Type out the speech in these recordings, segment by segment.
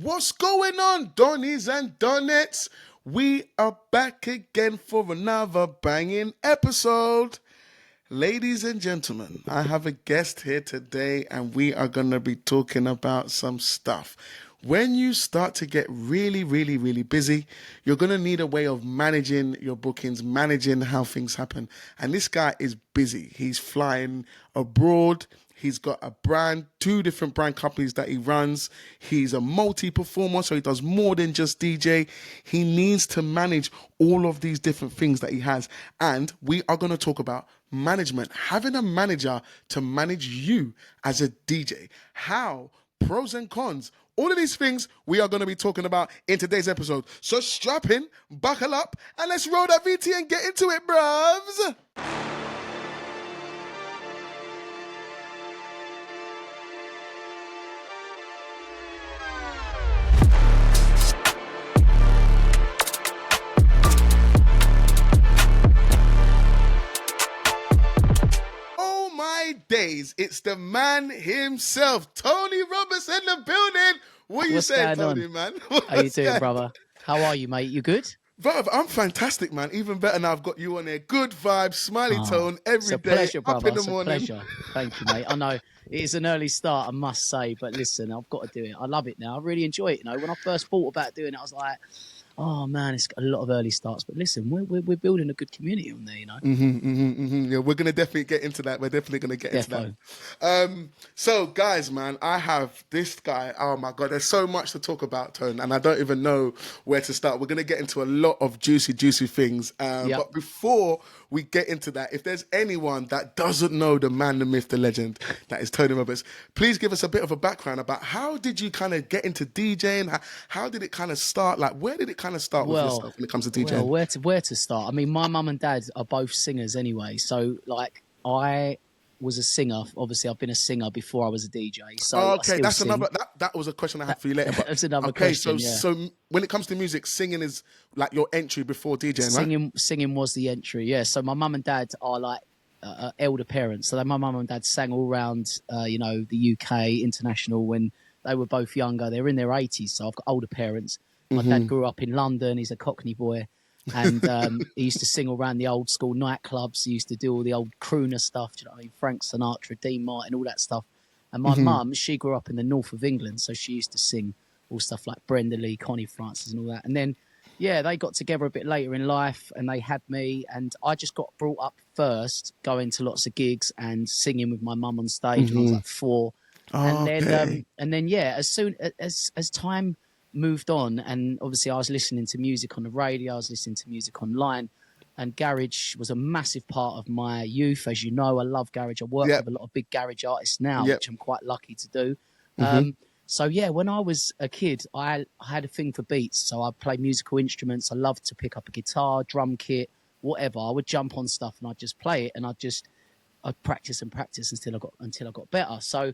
What's going on, Donnies and Donettes? We are back again for another banging episode. Ladies and gentlemen, I have a guest here today and we are going to be talking about some stuff. When you start to get really, really, really busy, you're going to need a way of managing your bookings, managing how things happen. And this guy is busy. He's flying abroad. He's got a brand, 2 different brand companies that he runs. He's a multi-performer, so he does more than just DJ. He needs to manage all of these different things that he has. And we are going to talk about management, having a manager to manage you as a DJ. How, pros and cons, all of these things we are going to be talking about in today's episode. So strap in, buckle up, and let's roll that VT and get into it, bruvs. Days, it's the man himself, Tony Roberts in the building. What you saying, Tony, man? How you doing, brother? How are you, mate? You good? Bruv, I'm fantastic, man. Even better now I've got you on there. Good vibes, smiley tone every day. It's a pleasure, brother. Up in the morning. It's a pleasure. Thank you, mate. I know it is an early start, I must say, but listen, I've got to do it. I love it now. I really enjoy it. You know, when I first thought about doing it, I was like, oh man, it's got a lot of early starts. But listen, we're building a good community on there, you know. Yeah, we're gonna definitely get into that. We're definitely gonna get into that. So guys, man, I have this guy. Oh my god, there's so much to talk about, Tone, and I don't even know where to start. We're gonna get into a lot of juicy things. But before we get into that, if there's anyone that doesn't know the man, the myth, the legend, that is Tony Roberts, please give us a bit of a background about how did you kind of get into DJing? How did it kind of start? Like, where did it kind of start with yourself when it comes to DJing? Well, where to start? I mean, my mum and dad are both singers anyway. So, like, I was a singer. Obviously, I've been a singer before I was a DJ. So okay, that's another. That was a question I had for you later. But that's another question. So when it comes to music, singing is like your entry before DJing, right? Singing was the entry. Yeah. So my mum and dad are like elder parents. So my mum and dad sang all around, the UK, international when they were both younger. They're in their 80s. So I've got older parents. My dad grew up in London. He's a Cockney boy. And he used to sing all around the old school nightclubs. He used to do all the old crooner stuff. Do you know what I mean? Frank Sinatra, Dean Martin, all that stuff. And my mum, she grew up in the north of England. So she used to sing all stuff like Brenda Lee, Connie Francis and all that. And then, they got together a bit later in life and they had me. And I just got brought up first, going to lots of gigs and singing with my mum on stage when I was like 4. And then, as soon as time moved on, and obviously I was listening to music on the radio, I was listening to music online, and garage was a massive part of my youth. As you know, I love garage. I work with a lot of big garage artists now, which I'm quite lucky to do. So when I was a kid, I had a thing for beats. So I played musical instruments. I loved to pick up a guitar, drum kit, whatever. I would jump on stuff and I'd just play it, and I'd practice until I got better. So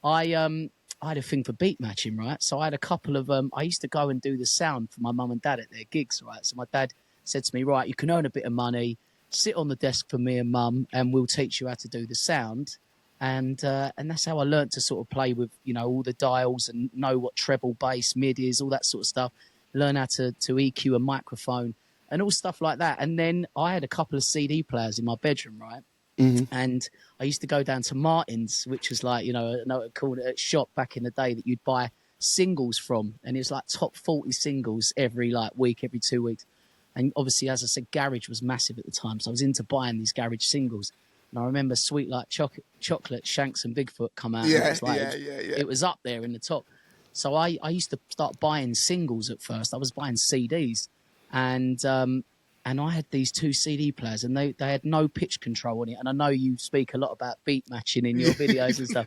I had a thing for beat matching, right? So I had a couple of, I used to go and do the sound for my mum and dad at their gigs, right? So my dad said to me, right, you can earn a bit of money, sit on the desk for me and mum, and we'll teach you how to do the sound. And that's how I learned to sort of play with, all the dials and know what treble, bass, mid is, all that sort of stuff. Learn how to EQ a microphone and all stuff like that. And then I had a couple of CD players in my bedroom, right? And I used to go down to Martin's, which was like, called it a shop back in the day that you'd buy singles from. And it was like top 40 singles every week, every 2 weeks. And obviously, as I said, garage was massive at the time. So I was into buying these garage singles. And I remember Sweet Like Chocolate, Shanks and Bigfoot come out. It was up there in the top. So I used to start buying singles at first. I was buying CDs. And I had these 2 CD players, and they had no pitch control on it. And I know you speak a lot about beat matching in your videos and stuff.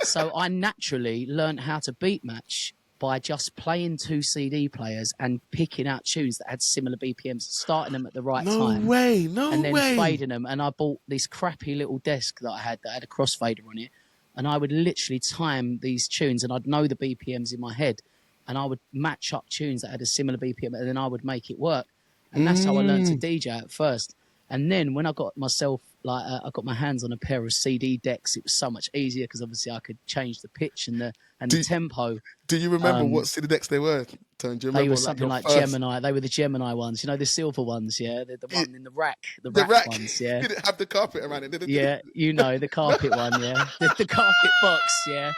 So I naturally learned how to beat match by just playing 2 CD players and picking out tunes that had similar BPMs, starting them at the right time. No way. And then fading them. And I bought this crappy little desk that had a crossfader on it. And I would literally time these tunes, and I'd know the BPMs in my head. And I would match up tunes that had a similar BPM, and then I would make it work. And that's how I learned to DJ at first. And then when I got myself, I got my hands on a pair of CD decks, it was so much easier because obviously I could change the pitch and the Do, tempo. do you remember what CD decks they were, Tone? Do you They remember were like something your like first? Gemini. They were the Gemini ones, you know, the silver ones. Yeah, the Yeah, one in the rack, the the rack rack ones. Yeah, didn't have the carpet around it, did it? yeah, you know, the carpet one. Yeah, the carpet box. Yeah,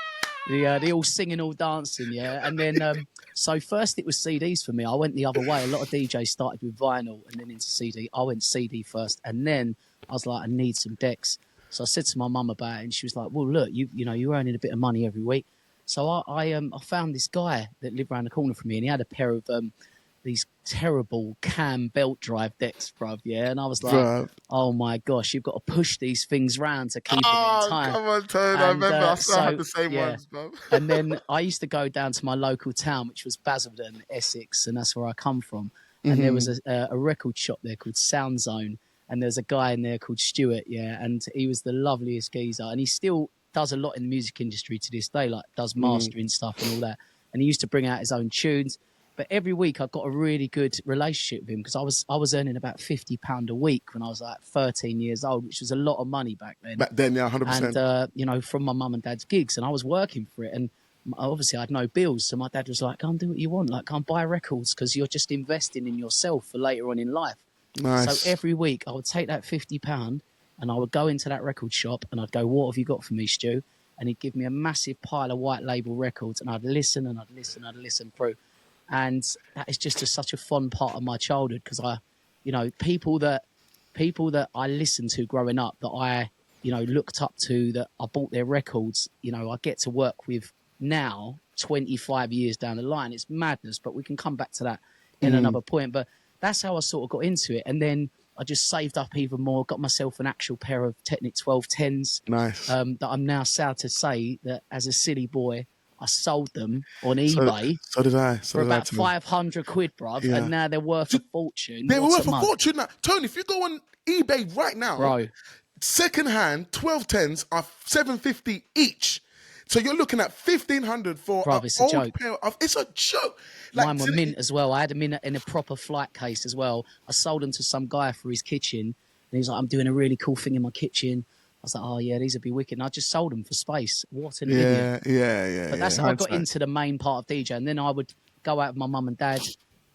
the all singing, all dancing. Yeah, and then so first it was CDs for me. I went the other way. A lot of DJs started with vinyl and then into CD. I went CD first, and then I was like, I need some decks. So I said to my mum about it, and she was like, "Well, look, you know, you're earning a bit of money every week." So I found this guy that lived around the corner from me, and he had a pair of these terrible cam belt drive decks, bruv. Yeah, and I was like, Bruh. "Oh my gosh, you've got to push these things round to keep them in Oh, time." come on, Tone. I And remember. I still have so the same yeah, ones, bro. and then I used to go down to my local town, which was Basildon, Essex, and that's where I come from. And there was a record shop there called Sound Zone, and there's a guy in there called Stuart, yeah, and he was the loveliest geezer, and he still does a lot in the music industry to this day, like does mastering stuff and all that. And he used to bring out his own tunes. But every week I got a really good relationship with him because I was earning about £50 a week when I was like 13 years old, which was a lot of money back then. Back then, yeah, 100%. And you know, from my mum and dad's gigs, and I was working for it, and obviously I had no bills, so my dad was like, "Go and do what you want, like go and buy records because you're just investing in yourself for later on in life." Nice. So every week I would take that £50 and I would go into that record shop and I'd go, "What have you got for me, Stu?" And he'd give me a massive pile of white label records, and I'd listen and I'd listen and I'd listen through. And that is just such a fun part of my childhood because you know, people that I listened to growing up, that I, you know, looked up to, that I bought their records, you know, I get to work with now, 25 years down the line. It's madness, but we can come back to that in another point. But that's how I sort of got into it. And then I just saved up even more, got myself an actual pair of Technic 1210s. Nice. That I'm now sad to say that as a silly boy, I sold them on So, eBay so did I. So for did I, about Tone. 500 quid, bruv. Yeah. And now they're worth a fortune. They were What's worth a mug? fortune now. Tony, if you go on eBay right now, Bro. second-hand 1210s are $750 each. So you're looking at $1,500 for Bruv, an it's a old joke. pair of. It's a joke. Like, Mine were mint as well. I had them in a proper flight case as well. I sold them to some guy for his kitchen. And he was like, "I'm doing a really cool thing in my kitchen." I was like, "Oh, yeah, these would be wicked." And I just sold them for space. What an idiot. Yeah. But that's how I got into the main part of DJ. And then I would go out with my mum and dad,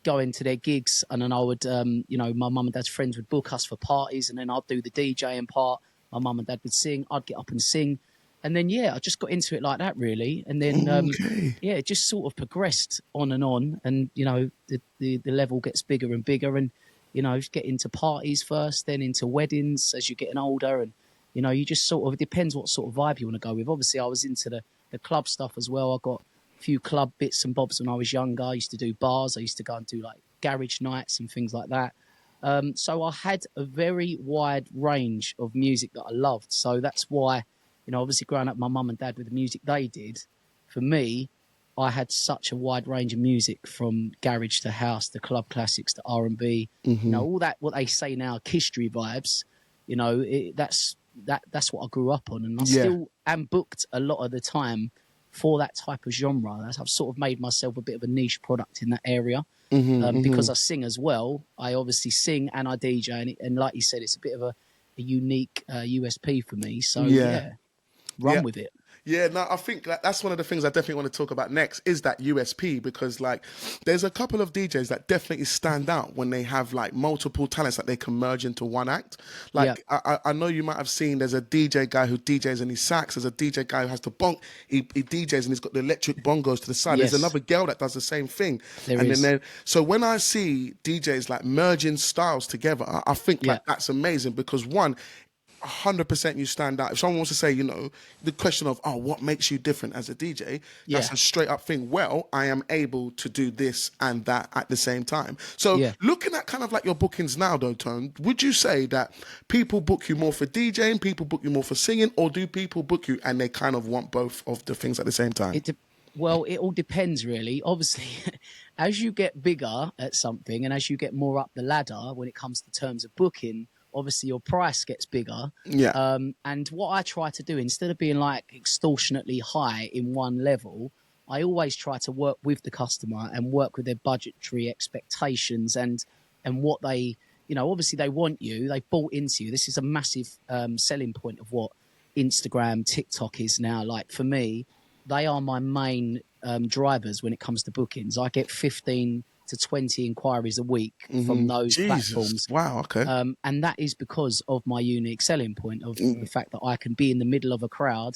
go into their gigs. And then I would, you know, my mum and dad's friends would book us for parties. And then I'd do the DJing part. My mum and dad would sing. I'd get up and sing. And then, yeah, I just got into it like that, really. And then, yeah, it just sort of progressed on. And, you know, the level gets bigger and bigger. And, you know, get into parties first, then into weddings as you're getting older. And, you know, you just sort of, it depends what sort of vibe you want to go with. Obviously, I was into the club stuff as well. I got a few club bits and bobs when I was younger. I used to do bars. I used to go and do like garage nights and things like that. So I had a very wide range of music that I loved. So that's why, you know, obviously growing up, my mum and dad with the music they did, for me, I had such a wide range of music from garage to house to club classics to R&B. You know, all that, what they say now, history vibes, you know, that's what I grew up on. And I still am booked a lot of the time for that type of genre. I've sort of made myself a bit of a niche product in that area. Because I sing as well. I obviously sing and I DJ. And like you said, it's a bit of a unique USP for me. So, yeah. Run with it. Yeah, no, I think that's one of the things I definitely want to talk about next is that USP, because like there's a couple of DJs that definitely stand out when they have like multiple talents that they can merge into one act. Like I know you might have seen there's a DJ guy who DJs and he sax. There's a DJ guy who has the bonk. He DJs and he's got the electric bongos to the side. Yes. There's another girl that does the same thing. There is. So when I see DJs like merging styles together, I think like that's amazing because one, 100% you stand out. If someone wants to say, you know, the question of, oh, what makes you different as a DJ? That's a straight up thing. Well, I am able to do this and that at the same time. So looking at kind of like your bookings now though, Tone, would you say that people book you more for DJing, people book you more for singing, or do people book you and they kind of want both of the things at the same time? Well, it all depends really. Obviously, as you get bigger at something and as you get more up the ladder when it comes to terms of booking, obviously your price gets bigger. And what I try to do, instead of being like extortionately high in one level, I always try to work with the customer and work with their budgetary expectations and what they, you know, obviously they want you, they've bought into you. This is a massive selling point of what Instagram, TikTok is now. Like for me, they are my main drivers when it comes to bookings. I get 15 to 20 inquiries a week from those platforms. Wow, okay. And that is because of my unique selling point of the fact that I can be in the middle of a crowd,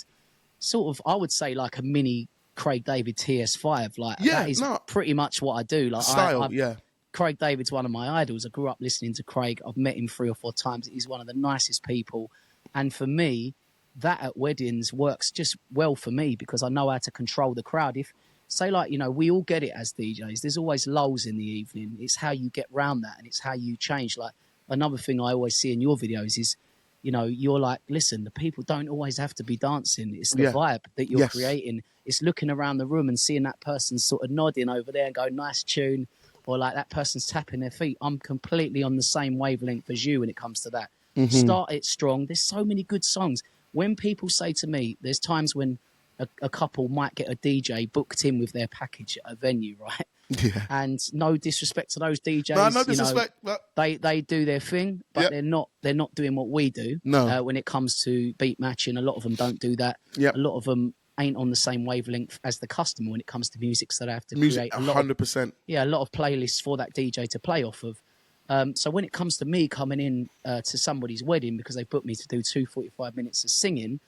sort of, I would say like a mini Craig David TS5. Like that is pretty much what I do. Like Style, Craig David's one of my idols. I grew up listening to Craig. I've met him 3 or 4 times. He's one of the nicest people. And for me, that at weddings works just well for me because I know how to control the crowd. If, say, like, you know, we all get it as DJs. There's always lulls in the evening. It's how you get round that and it's how you change. Like, another thing I always see in your videos is, you know, you're like, listen, the people don't always have to be dancing. It's the vibe that you're creating. It's looking around the room and seeing that person sort of nodding over there and go, nice tune. Or like that person's tapping their feet. I'm completely on the same wavelength as you when it comes to that. Start it strong. There's so many good songs. When people say to me, there's times when a couple might get a DJ booked in with their package at a venue, right? Yeah. And no disrespect to those DJs. No disrespect. You know, they do their thing, but they're not doing what we do. No. When it comes to beat matching, a lot of them don't do that. Yep. A lot of them ain't on the same wavelength as the customer when it comes to music, so they have to Music, create a lot 100%. a lot of playlists for that DJ to play off of. So when it comes to me coming in to somebody's wedding because they booked me to do 45 minutes of singing,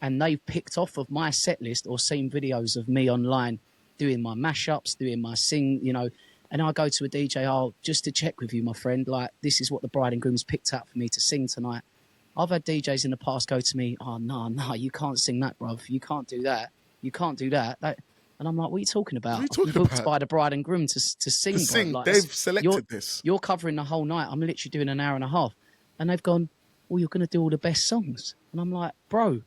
and they've picked off of my set list or seen videos of me online doing my mashups, doing my sing, you know, and I go to a DJ, oh, just to check with you, my friend, like this is what the bride and groom's picked out for me to sing tonight. I've had DJs in the past go to me, oh, no, you can't sing that, bruv. You can't do that. You can't do that. And I'm like, what are you talking about? What are you talking booked about? by the bride and groom to sing. To sing. Like, They've selected this. You're covering the whole night. I'm literally doing an hour and a half. And they've gone, well, you're going to do all the best songs. And I'm like, bro,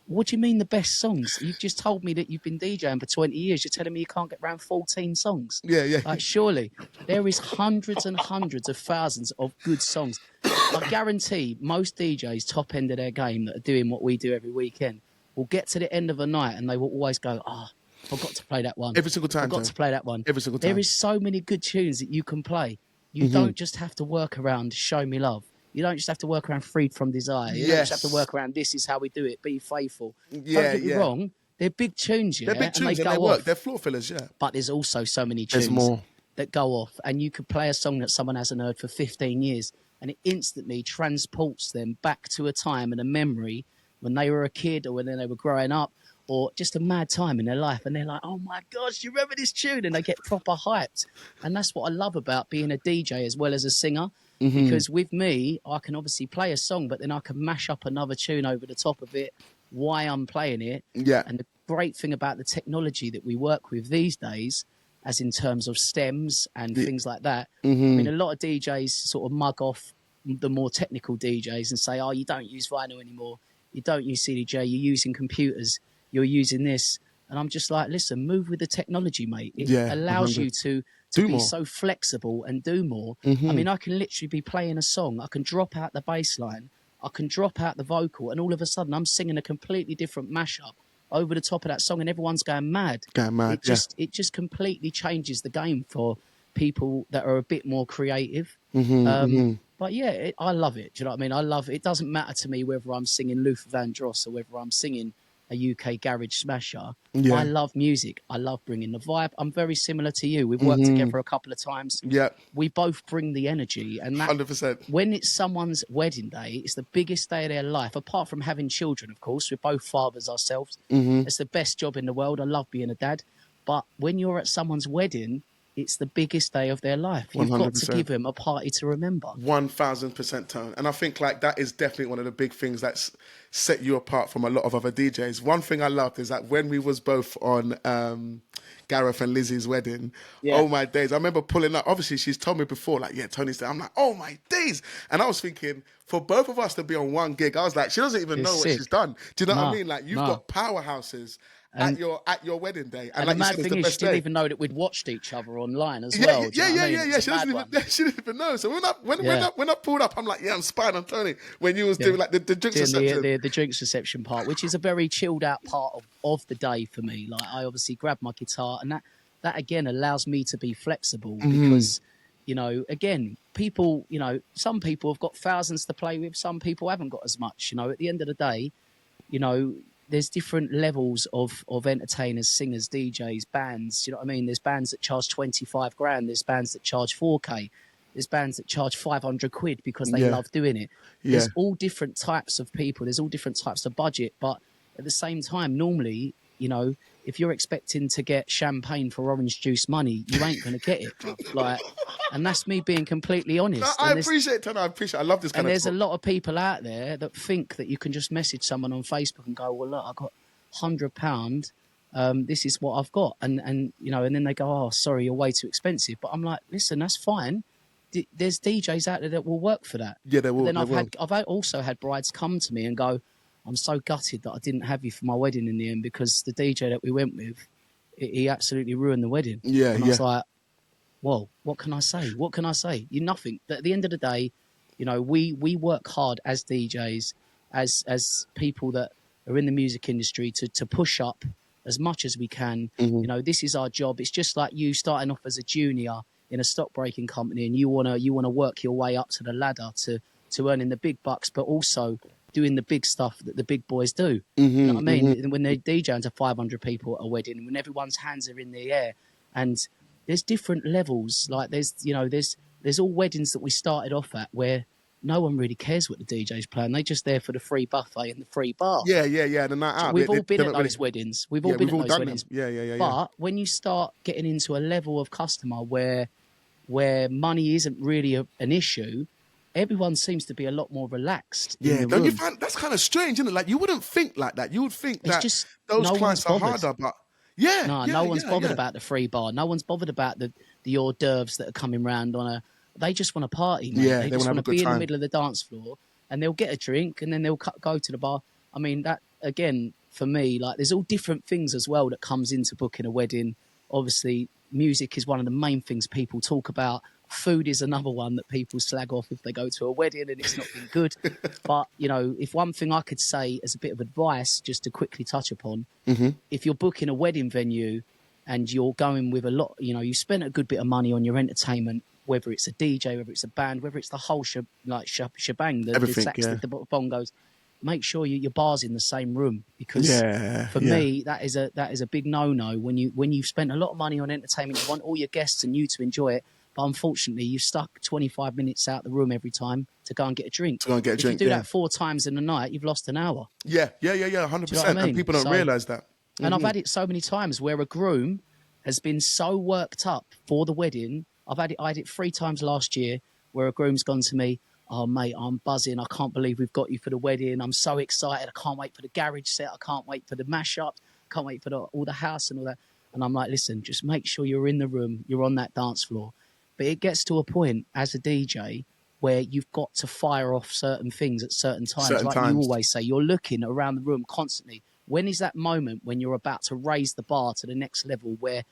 what do you mean the best songs? You've just told me that you've been DJing for 20 years. You're telling me you can't get around 14 songs. Yeah. Like, surely. There is hundreds and hundreds of thousands of good songs. I guarantee most DJs, top end of their game, that are doing what we do every weekend, will get to the end of a night and they will always go, I've got to play that one. Every single time. I've got to play that one. Every single time. There is so many good tunes that you can play. You don't just have to work around Show Me Love. You don't just have to work around Freed from Desire. You don't just have to work around This Is How We Do It, Be Faithful. Don't get me wrong. They're big tunes, They're big tunes and they work. They're floor fillers, But there's also so many tunes that go off. And you could play a song that someone hasn't heard for 15 years and it instantly transports them back to a time and a memory when they were a kid or when they were growing up or just a mad time in their life. And they're like, oh my gosh, you remember this tune? And they get proper hyped. And that's what I love about being a DJ as well as a singer. Because with me, I can obviously play a song, but then I can mash up another tune over the top of it while I'm playing it. Yeah. And the great thing about the technology that we work with these days, as in terms of stems and things like that, I mean, a lot of DJs sort of mug off the more technical DJs and say, oh, you don't use vinyl anymore. You don't use CDJ. You're using computers. You're using this. And I'm just like, listen, move with the technology, mate. It allows 100. You to be more. So flexible and do more. I mean, I can literally be playing a song. I can drop out the bass line. I can drop out the vocal. And all of a sudden, I'm singing a completely different mashup over the top of that song. And everyone's going mad. It just completely changes the game for people that are a bit more creative. But yeah, I love it. Do you know what I mean? I love it. It doesn't matter to me whether I'm singing Luther Vandross or whether I'm singing a UK garage smasher. I love music. I love bringing the vibe. I'm very similar to you. We've worked together a couple of times. Yeah. We both bring the energy. And that, 100%. When it's someone's wedding day, it's the biggest day of their life, apart from having children, of course. We're both fathers ourselves. It's the best job in the world. I love being a dad. But when you're at someone's wedding, it's the biggest day of their life. You've 100%. got to give them a party to remember. 1000% tone. And I think like that is definitely one of the big things that's set you apart from a lot of other DJs. One thing I loved is that when we was both on Gareth and Lizzie's wedding, oh my days. I remember pulling up, obviously she's told me before, like, yeah, Tony's there. I'm like, oh my days. And I was thinking, for both of us to be on one gig, I was like, she doesn't even know what she's done. Do you know what I mean? Like, you've got powerhouses at your wedding day, and like the mad thing is, she didn't even know that we'd watched each other online as well. Yeah. She didn't even know. So when I pulled up, I'm like, yeah, I'm spying on Tony when you was doing like the drinks reception, the drinks reception part, which is a very chilled out part of the day for me. Like I obviously grab my guitar, and that again allows me to be flexible because You know, again, people, you know, some people have got thousands to play with. Some people haven't got as much. You know, at the end of the day, you know, there's different levels of entertainers, singers, DJs, bands. You know what I mean? There's bands that charge 25 grand. There's bands that charge 4K. There's bands that charge 500 quid because they love doing it. There's all different types of people. There's all different types of budget. But at the same time, normally, you know, if you're expecting to get champagne for orange juice money, you ain't going to get it, bruv. Like, and that's me being completely honest. I appreciate it, Tony. I appreciate it. I love this kind and of there's talk. a lot of people out there that think that you can just message someone on Facebook and go, well, look, I got £100. This is what I've got. And you know, and then they go, oh, sorry, you're way too expensive. But I'm like, listen, that's fine. There's DJs out there that will work for that. Yeah, they will. But then I've also had brides come to me and go, I'm so gutted that I didn't have you for my wedding in the end because the DJ that we went with, he absolutely ruined the wedding. Yeah, and I was like, well, what can I say? What can I say? You nothing. At the end of the day, you know, we work hard as DJs, as people that are in the music industry to push up as much as we can. You know, this is our job. It's just like you starting off as a junior in a stockbreaking company, and you wanna work your way up to the ladder to earning the big bucks, but also doing the big stuff that the big boys do. You know what I mean? When they're DJing to 500 people at a wedding, when everyone's hands are in the air, and there's different levels. Like there's all weddings that we started off at where no one really cares what the DJ's playing. They're just there for the free buffet and the free bar. Yeah. The night out. We've all been at those weddings. We've all been at those weddings. Yeah. But when you start getting into a level of customer where money isn't really an issue, everyone seems to be a lot more relaxed. Yeah, don't you find that's kind of strange, isn't it? Like you wouldn't think like that. You would think It's that just those no clients one's are bothered. harder, but no one's bothered about the free bar. No one's bothered about the hors d'oeuvres that are coming round on a. They just want to party, mate. Yeah, they they just wanna want have to a good be in the time. middle of the dance floor, and they'll get a drink, and then they'll go to the bar. I mean, that again for me, like there's all different things as well that comes into booking a wedding. Obviously, music is one of the main things people talk about. Food is another one that people slag off if they go to a wedding and it's not been good. But, you know, if one thing I could say as a bit of advice, just to quickly touch upon, if you're booking a wedding venue and you're going with a lot, you know, you spent a good bit of money on your entertainment, whether it's a DJ, whether it's a band, whether it's the whole shebang, the sax, the bongos, make sure your bar's in the same room, because for me that is a big no-no. When you've spent a lot of money on entertainment, you want all your guests and you to enjoy it, but unfortunately you've stuck 25 minutes out the room every time to go and get a drink. If you do that 4 times in a night, you've lost an hour. 100%. I mean? And people don't realise that. And I've had it so many times where a groom has been so worked up for the wedding. I had it 3 times last year where a groom's gone to me, oh, mate, I'm buzzing. I can't believe we've got you for the wedding. I'm so excited. I can't wait for the garage set. I can't wait for the mashup. I can't wait for all the house and all that. And I'm like, listen, just make sure you're in the room. You're on that dance floor. But it gets to a point as a DJ where you've got to fire off certain things at certain times. You always say, you're looking around the room constantly. When is that moment when you're about to raise the bar to the next level where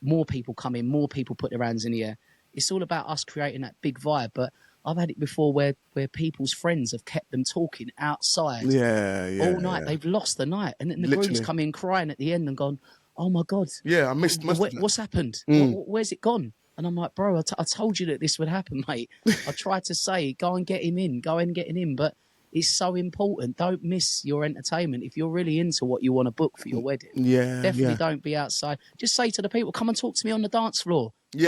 more people come in, more people put their hands in the air? It's all about us creating that big vibe. But I've had it before where people's friends have kept them talking outside all night. They've lost the night. And then the groom's come in crying at the end and gone, oh, my God. Yeah, I missed what's happened? Where's it gone? And I'm like, bro, I told you that this would happen, mate. I tried to say, go and get him in. But it's so important. Don't miss your entertainment. If you're really into what you want to book for your wedding, definitely don't be outside. Just say to the people, come and talk to me on the dance floor. Be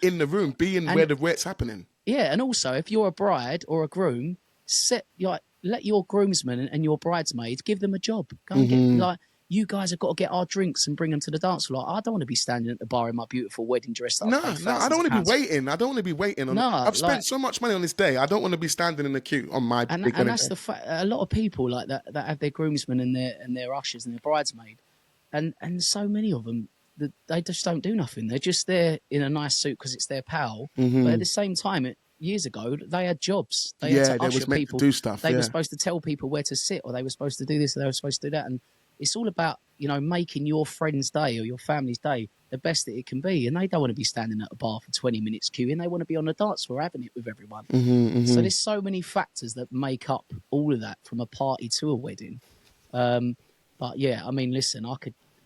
in the room. Be in where it's happening. Yeah, and also, if you're a bride or a groom, let your groomsmen and your bridesmaids give them a job. Go and get, you guys have got to get our drinks and bring them to the dance floor. I don't want to be standing at the bar in my beautiful wedding dress. I don't want to be waiting. I don't want to be waiting. I've spent so much money on this day. I don't want to be standing in the queue on my big wedding. And that's the fact. A lot of people like that have their groomsmen and their ushers and their bridesmaid, and so many of them, they just don't do nothing. They're just there in a nice suit because it's their pal. But at the same time, years ago, they had jobs. They had to usher people. To do stuff. They were supposed to tell people where to sit, or they were supposed to do this, or they were supposed to do that. And it's all about, making your friend's day or your family's day the best that it can be. And they don't want to be standing at a bar for 20 minutes queuing. They want to be on the dance floor having it with everyone. So there's so many factors that make up all of that, from a party to a wedding. But yeah, I mean, listen,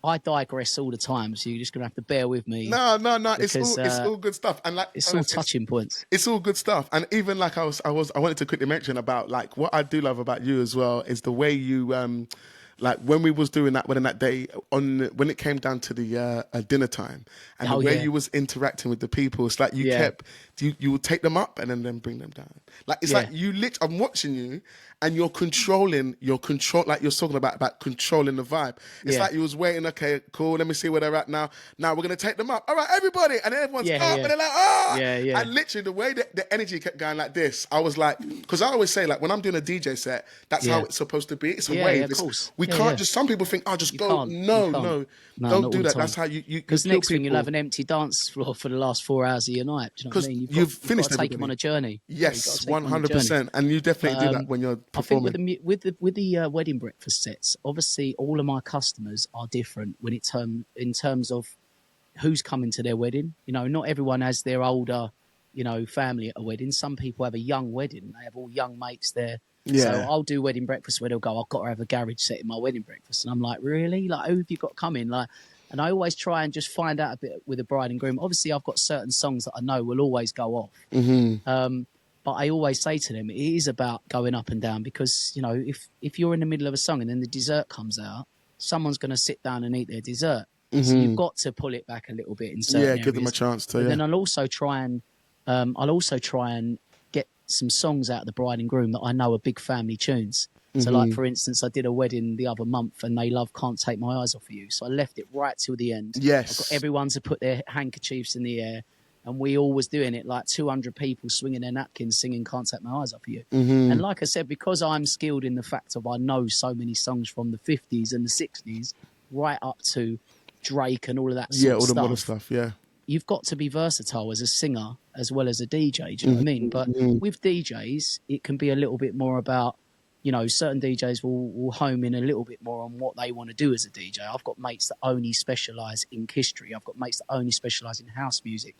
I digress all the time, so you're just gonna have to bear with me. No. Because, It's all good stuff, and like it's all touching points. it's all good stuff. And even like I wanted to quickly mention about like what I do love about you as well is the way you like when we was doing that wedding that day when it came down to the dinner time and the way you was interacting with the people, it's like you kept you would take them up and then bring them down. Like it's like you I'm watching you and you're controlling like you're talking about controlling the vibe. It's like you was waiting, okay, cool, let me see where they're at now. Now we're gonna take them up. All right, everybody, and then everyone's up and they're like, oh and literally the way that the energy kept going like this, I was like, because I always say like when I'm doing a DJ set, that's how it's supposed to be. It's a wave. Of course. We can't just, some people think, oh, just go. No, don't do that. That's how you because next thing you'll have an empty dance floor for the last 4 hours of your night. Do you know what I mean? You've finished to take them on a journey. Yes, 100%. And you definitely do that when you're performing. I think with the wedding breakfast sets, obviously all of my customers are different in terms of who's coming to their wedding. You know, not everyone has their older, family at a wedding. Some people have a young wedding. They have all young mates there. Yeah. So I'll do wedding breakfast where they'll go, I've got to have a garage set in my wedding breakfast. And I'm like, really? Like, who have you got coming? Like, and I always try and just find out a bit with the bride and groom. Obviously, I've got certain songs that I know will always go off. But I always say to them, it is about going up and down because, if you're in the middle of a song and then the dessert comes out, someo's going to sit down and eat their dessert. So you've got to pull it back a little bit in certain areas. Give them a chance to. Then I'll also try and get some songs out of the bride and groom that I know are big family tunes. So like, for instance, I did a wedding the other month and they love Can't Take My Eyes Off of You. So I left it right till the end. Yes. I got everyone to put their handkerchiefs in the air and we all was doing it, like 200 people swinging their napkins singing Can't Take My Eyes Off of You. And like I said, because I'm skilled in the fact of I know so many songs from the 50s and the 60s right up to Drake and all of that sort of all the stuff. modern stuff, You've got to be versatile as a singer as well as a DJ, do you know what I mean? But with DJs, it can be a little bit more about, certain DJs will home in a little bit more on what they want to do as a DJ. I've got mates that only specialise in history. I've got mates that only specialise in house music.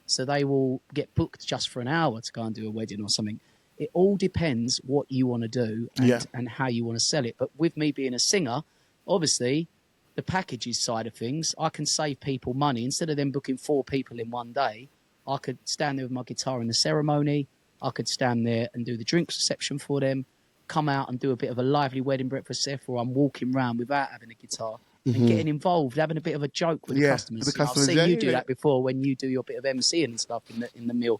So they will get booked just for an hour to go and do a wedding or something. It all depends what you want to do and how you want to sell it. But with me being a singer, obviously, the packages side of things, I can save people money. Instead of them booking 4 people in one day, I could stand there with my guitar in the ceremony. I could stand there and do the drinks reception for them, come out and do a bit of a lively wedding breakfast set where I'm walking around without having a guitar and getting involved, having a bit of a joke with the customers. I've seen you do that before when you do your bit of MCing and stuff in the meal.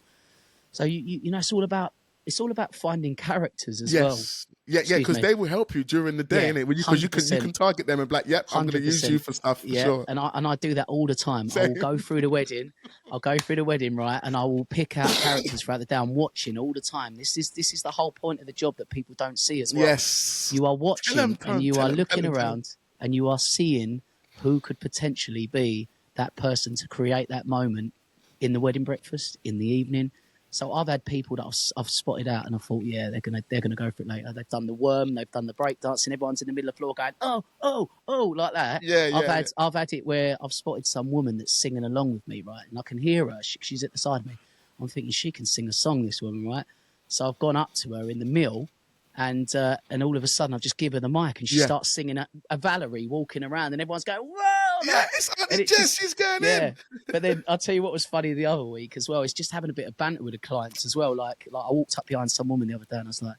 So, it's all about finding characters as well. Yeah, because they will help you during the day, innit? Because you can target them and be like, yep, I'm going to use you for stuff, for sure. And I do that all the time. I will go through the wedding. I'll go through the wedding, right? And I will pick out characters throughout the day. I'm watching all the time. This is the whole point of the job that people don't see as well. Yes. You are watching and you are looking around and you are seeing who could potentially be that person to create that moment in the wedding breakfast, in the evening. So I've had people that I've spotted out, and I thought, they're gonna go for it later. They've done the worm, they've done the break dance, and everyone's in the middle of the floor going, oh, like that. I've had it where I've spotted some woman that's singing along with me, right, and I can hear her. She's at the side of me. I'm thinking she can sing a song, this woman, right? So I've gone up to her in the mill, and all of a sudden I've just given her the mic, and she starts singing a Valerie walking around, and everyone's going, whoa! Yeah, it's Auntie Jess, she's going in. But then I'll tell you what was funny the other week as well. It's just having a bit of banter with the clients as well. Like I walked up behind some woman the other day and I was like,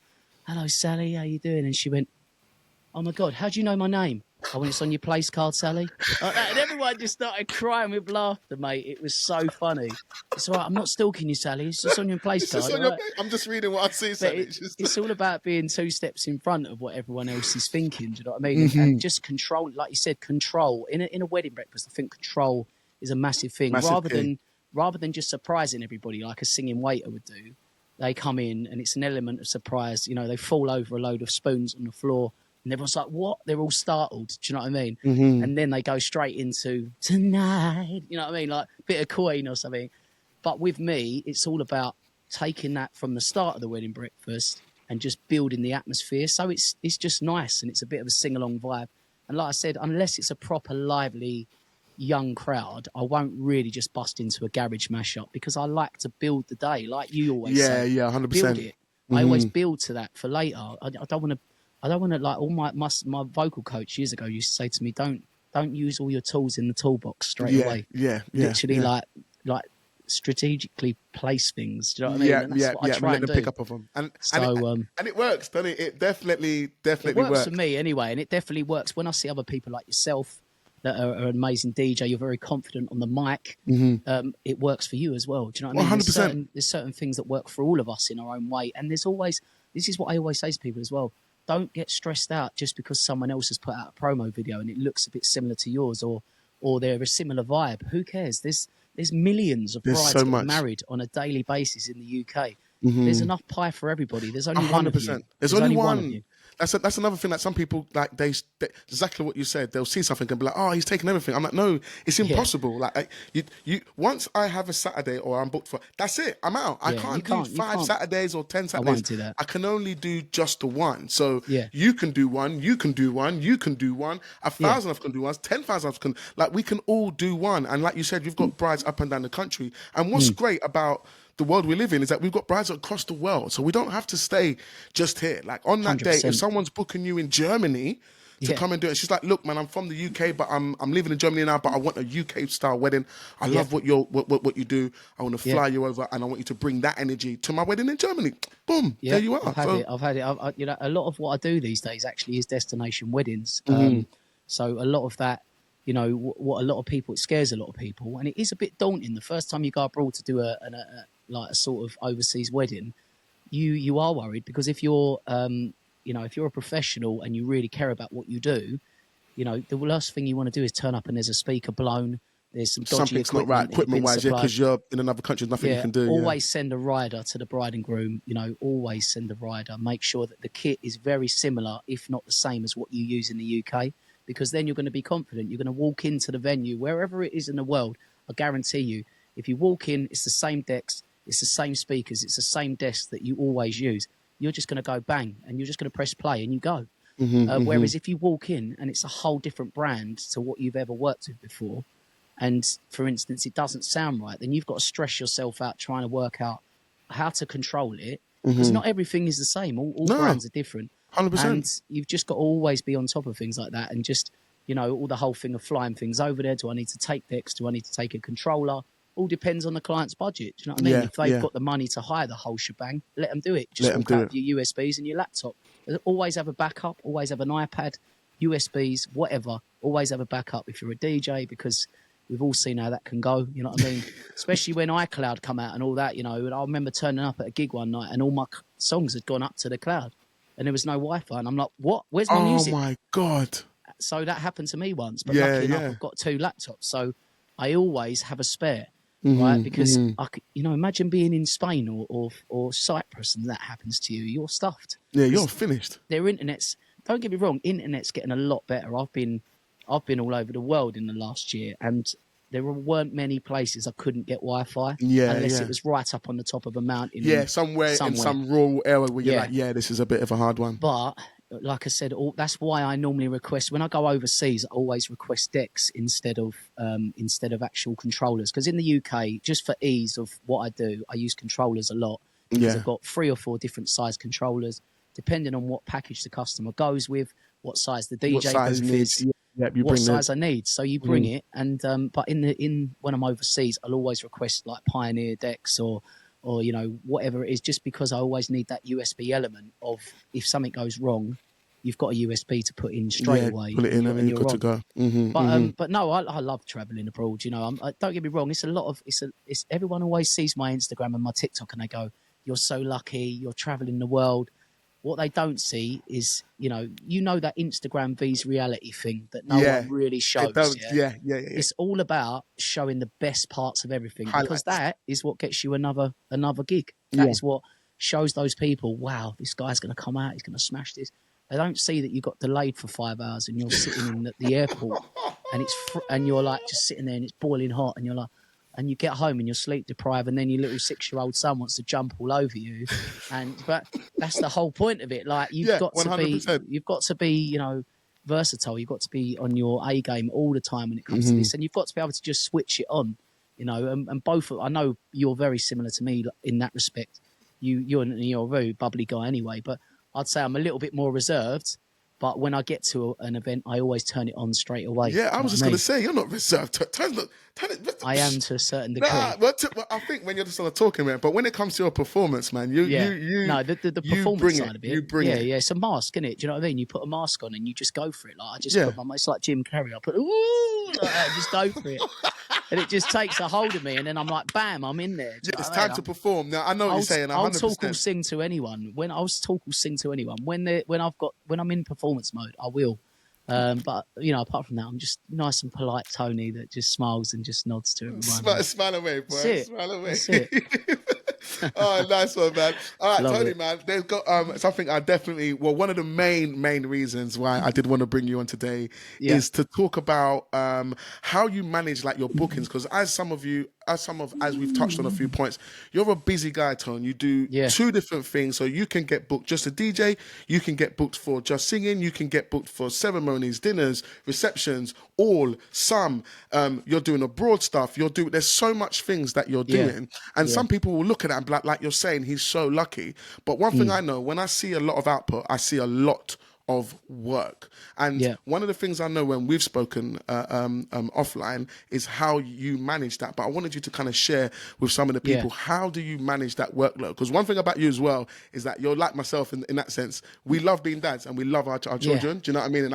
hello, Sally, how you doing? And she went, oh my God, how do you know my name? I went, it's on your place card, Sally. Like that. And everyone just started crying with laughter, mate. It was so funny. It's all right, I'm not stalking you, Sally. It's just on your place card. I'm just reading what I see, Sally. It's all about being 2 steps in front of what everyone else is thinking. Do you know what I mean? And just control, like you said, control. In a wedding breakfast, I think control is a massive thing. Rather than just surprising everybody like a singing waiter would do, they come in and it's an element of surprise. They fall over a load of spoons on the floor. And everyone's like, what? They're all startled. Do you know what I mean? And then they go straight into tonight. You know what I mean? Like a bit of Queen or something. But with me, it's all about taking that from the start of the wedding breakfast and just building the atmosphere. So it's just nice and it's a bit of a sing-along vibe. And like I said, unless it's a proper lively young crowd, I won't really just bust into a garage mashup because I like to build the day, like you always say. Yeah, 100%. Build it. I always build to that for later. I don't want to like all my vocal coach years ago used to say to me, don't don't use all your tools in the toolbox straight Yeah, away. yeah, Literally, yeah. like strategically place things. Do you know what I mean? And that's what I We try let and them pick do. up of them, and So it works, doesn't it? It definitely it works for works. me anyway, and it definitely works when I see other people like yourself that are an amazing DJ. You're very confident on the mic. It works for you as well. Do you know what I mean? 100%. There's certain things that work for all of us in our own way, and there's always, this is what I always say to people as well. Don't get stressed out just because someone else has put out a promo video and it looks a bit similar to yours, or they're a similar vibe. Who cares? There's millions of There's brides so getting much. married on a daily basis in the UK. There's enough pie for everybody. There's only one of you. 100%. There's There's only one of one. you. That's another thing that some people like. They exactly what you said. They'll see something and be like, "Oh, he's taking everything." I'm like, "No, it's impossible." Like you. Once I have a Saturday or I'm booked for, that's it. I'm out. I Yeah, can't you do can't- you 5 can't- Saturdays or 10 I Saturdays. won't do that. I can only do just the one. So Yeah. you can do one. You can do one. You can do one. 1,000 of us can do one. 10,000 of us can. Like we can all do one. And like you said, you've got brides up and down the country. And what's great about the world we live in is that we've got brides across the world, so we don't have to stay just here. Like on that day, 100%. if someone's booking you in Germany to Yeah. come and do it, she's like, "Look, man, I'm from the UK, but I'm living in Germany now, but I want a UK style wedding. I love what you do. I want to fly you over, and I want you to bring that energy to my wedding in Germany." Boom, Yeah, there you are. I've had So- it. I've had it. You know, a lot of what I do these days actually is destination weddings. Mm-hmm. So a lot of that, you know, what a lot of people, it scares a lot of people, and it is a bit daunting. The first time you go abroad to do a sort of overseas wedding, you are worried because if you're if you're a professional and you really care about what you do, you know, the last thing you want to do is turn up and there's a speaker blown, there's some dodgy something's not right equipment-wise, because you're in another country. There's nothing you can do. Always send a rider to the bride and groom. You know, always send a rider. Make sure that the kit is very similar, if not the same as what you use in the UK, because then you're going to be confident. You're going to walk into the venue, wherever it is in the world. I guarantee you, if you walk in, it's the same decks, it's the same speakers, it's the same desk that you always use. You're just going to go bang, and you're just going to press play, and you go. Whereas if you walk in and it's a whole different brand to what you've ever worked with before, and for instance, it doesn't sound right, then you've got to stress yourself out trying to work out how to control it, because not everything is the same. All brands are different. 100%. And you've just got to always be on top of things like that, and just, you know, all the whole thing of flying things over there. Do I need to take decks? Do I need to take a controller? All depends on the client's budget. Do you know what I mean? If they've got the money to hire the whole shebang, let them do it. Just walk out with your USBs and your laptop. Always have a backup. Always have an iPad, USBs, whatever. Always have a backup if you're a DJ, because we've all seen how that can go. You know what I mean? Especially when iCloud come out and all that. You know, and I remember turning up at a gig one night and all my songs had gone up to the cloud, and there was no Wi-Fi. And I'm like, what? Where's my music? Oh my God. So that happened to me once. But lucky enough, I've got 2 laptops. So I always have a spare. Right, because I could, you know, imagine being in Spain or Cyprus and that happens to you, you're stuffed. Yeah, you're finished. Their internet's, don't get me wrong, internet's getting a lot better. I've been all over the world in the last year, and there weren't many places I couldn't get Wi-Fi unless it was right up on the top of a mountain. Yeah, somewhere in some rural area where you're like, this is a bit of a hard one. But like I said, that's why I normally request, when I go overseas, I always request decks instead of actual controllers. Because in the UK, just for ease of what I do, I use controllers a lot. Because I've got 3 or 4 different size controllers, depending on what package the customer goes with, what size the DJ booth is, what size I need. So you bring it, and but when I'm overseas, I'll always request like Pioneer decks or you know, whatever it is, just because I always need that USB element of, if something goes wrong, you've got a USB to put in straight away. Put it in and you're good to go. But no, I love traveling abroad. You know, don't get me wrong. It's a lot of it's everyone always sees my Instagram and my TikTok and they go, "You're so lucky. You're traveling the world." What they don't see is, you know that Instagram vs reality thing that no one really shows. It's all about showing the best parts of everything, because that is what gets you another gig. That is what shows those people, wow, this guy's going to come out, he's going to smash this. They don't see that you got delayed for 5 hours and you're sitting in the airport and and you're like just sitting there and it's boiling hot and you're like, and you get home and you're sleep deprived, and then your little 6-year-old son wants to jump all over you, but that's the whole point of it. Like you've got 100%. to be, you know, versatile. You've got to be on your A game all the time when it comes to this, and you've got to be able to just switch it on, you know. And both, I know you're very similar to me in that respect. You're a very bubbly guy anyway, but I'd say I'm a little bit more reserved. But when I get to an event, I always turn it on straight away. Yeah, I Do you know was just what I going to mean? say, you're not reserved. Turn it. I am to a certain Nah, degree. but I think when you're just on a talking man, but when it comes to your performance, man, you Yeah. you you No, the you performance bring it. side of it. You bring Yeah, it. yeah. It's a mask, isn't it? Do you know what I mean? You put a mask on and you just go for it. Like I just Yeah. put it's like Jim Carrey. I put ooh like that, just go for it. And it just takes a hold of me, and then I'm like, bam, I'm in there. Do Yeah, you know it's what I mean? time to perform. Now I know what you're saying, I'll talk or 100%. sing to anyone. When I'll talk or sing to anyone when I'm in performance mode, I will. But apart from that, I'm just nice and polite Tony that just smiles and just nods to everyone. Smile away, That's boy. it. Smile away. That's it. Oh, nice one, man. All right, Love Tony, it. man. There's got something I definitely. Well, one of the main reasons why I did want to bring you on today Yeah. is to talk about how you manage like your bookings. Because as we've touched on a few points, you're a busy guy, Tony. You do Yeah. two different things, so you can get booked just a DJ, you can get booked for just singing, you can get booked for ceremonies, dinners, receptions, some. You're doing abroad stuff. There's so much things that you're Yeah. doing, and Yeah. some people will look at that and be like you're saying, he's so lucky. But one thing I know, when I see a lot of output, I see a lot of work. And Yeah. one of the things I know when we've spoken offline is how you manage that. But I wanted you to kind of share with some of the people, how do you manage that workload? Because one thing about you as well is that you're like myself in that sense. We love being dads and we love our children. Do you know what I mean? And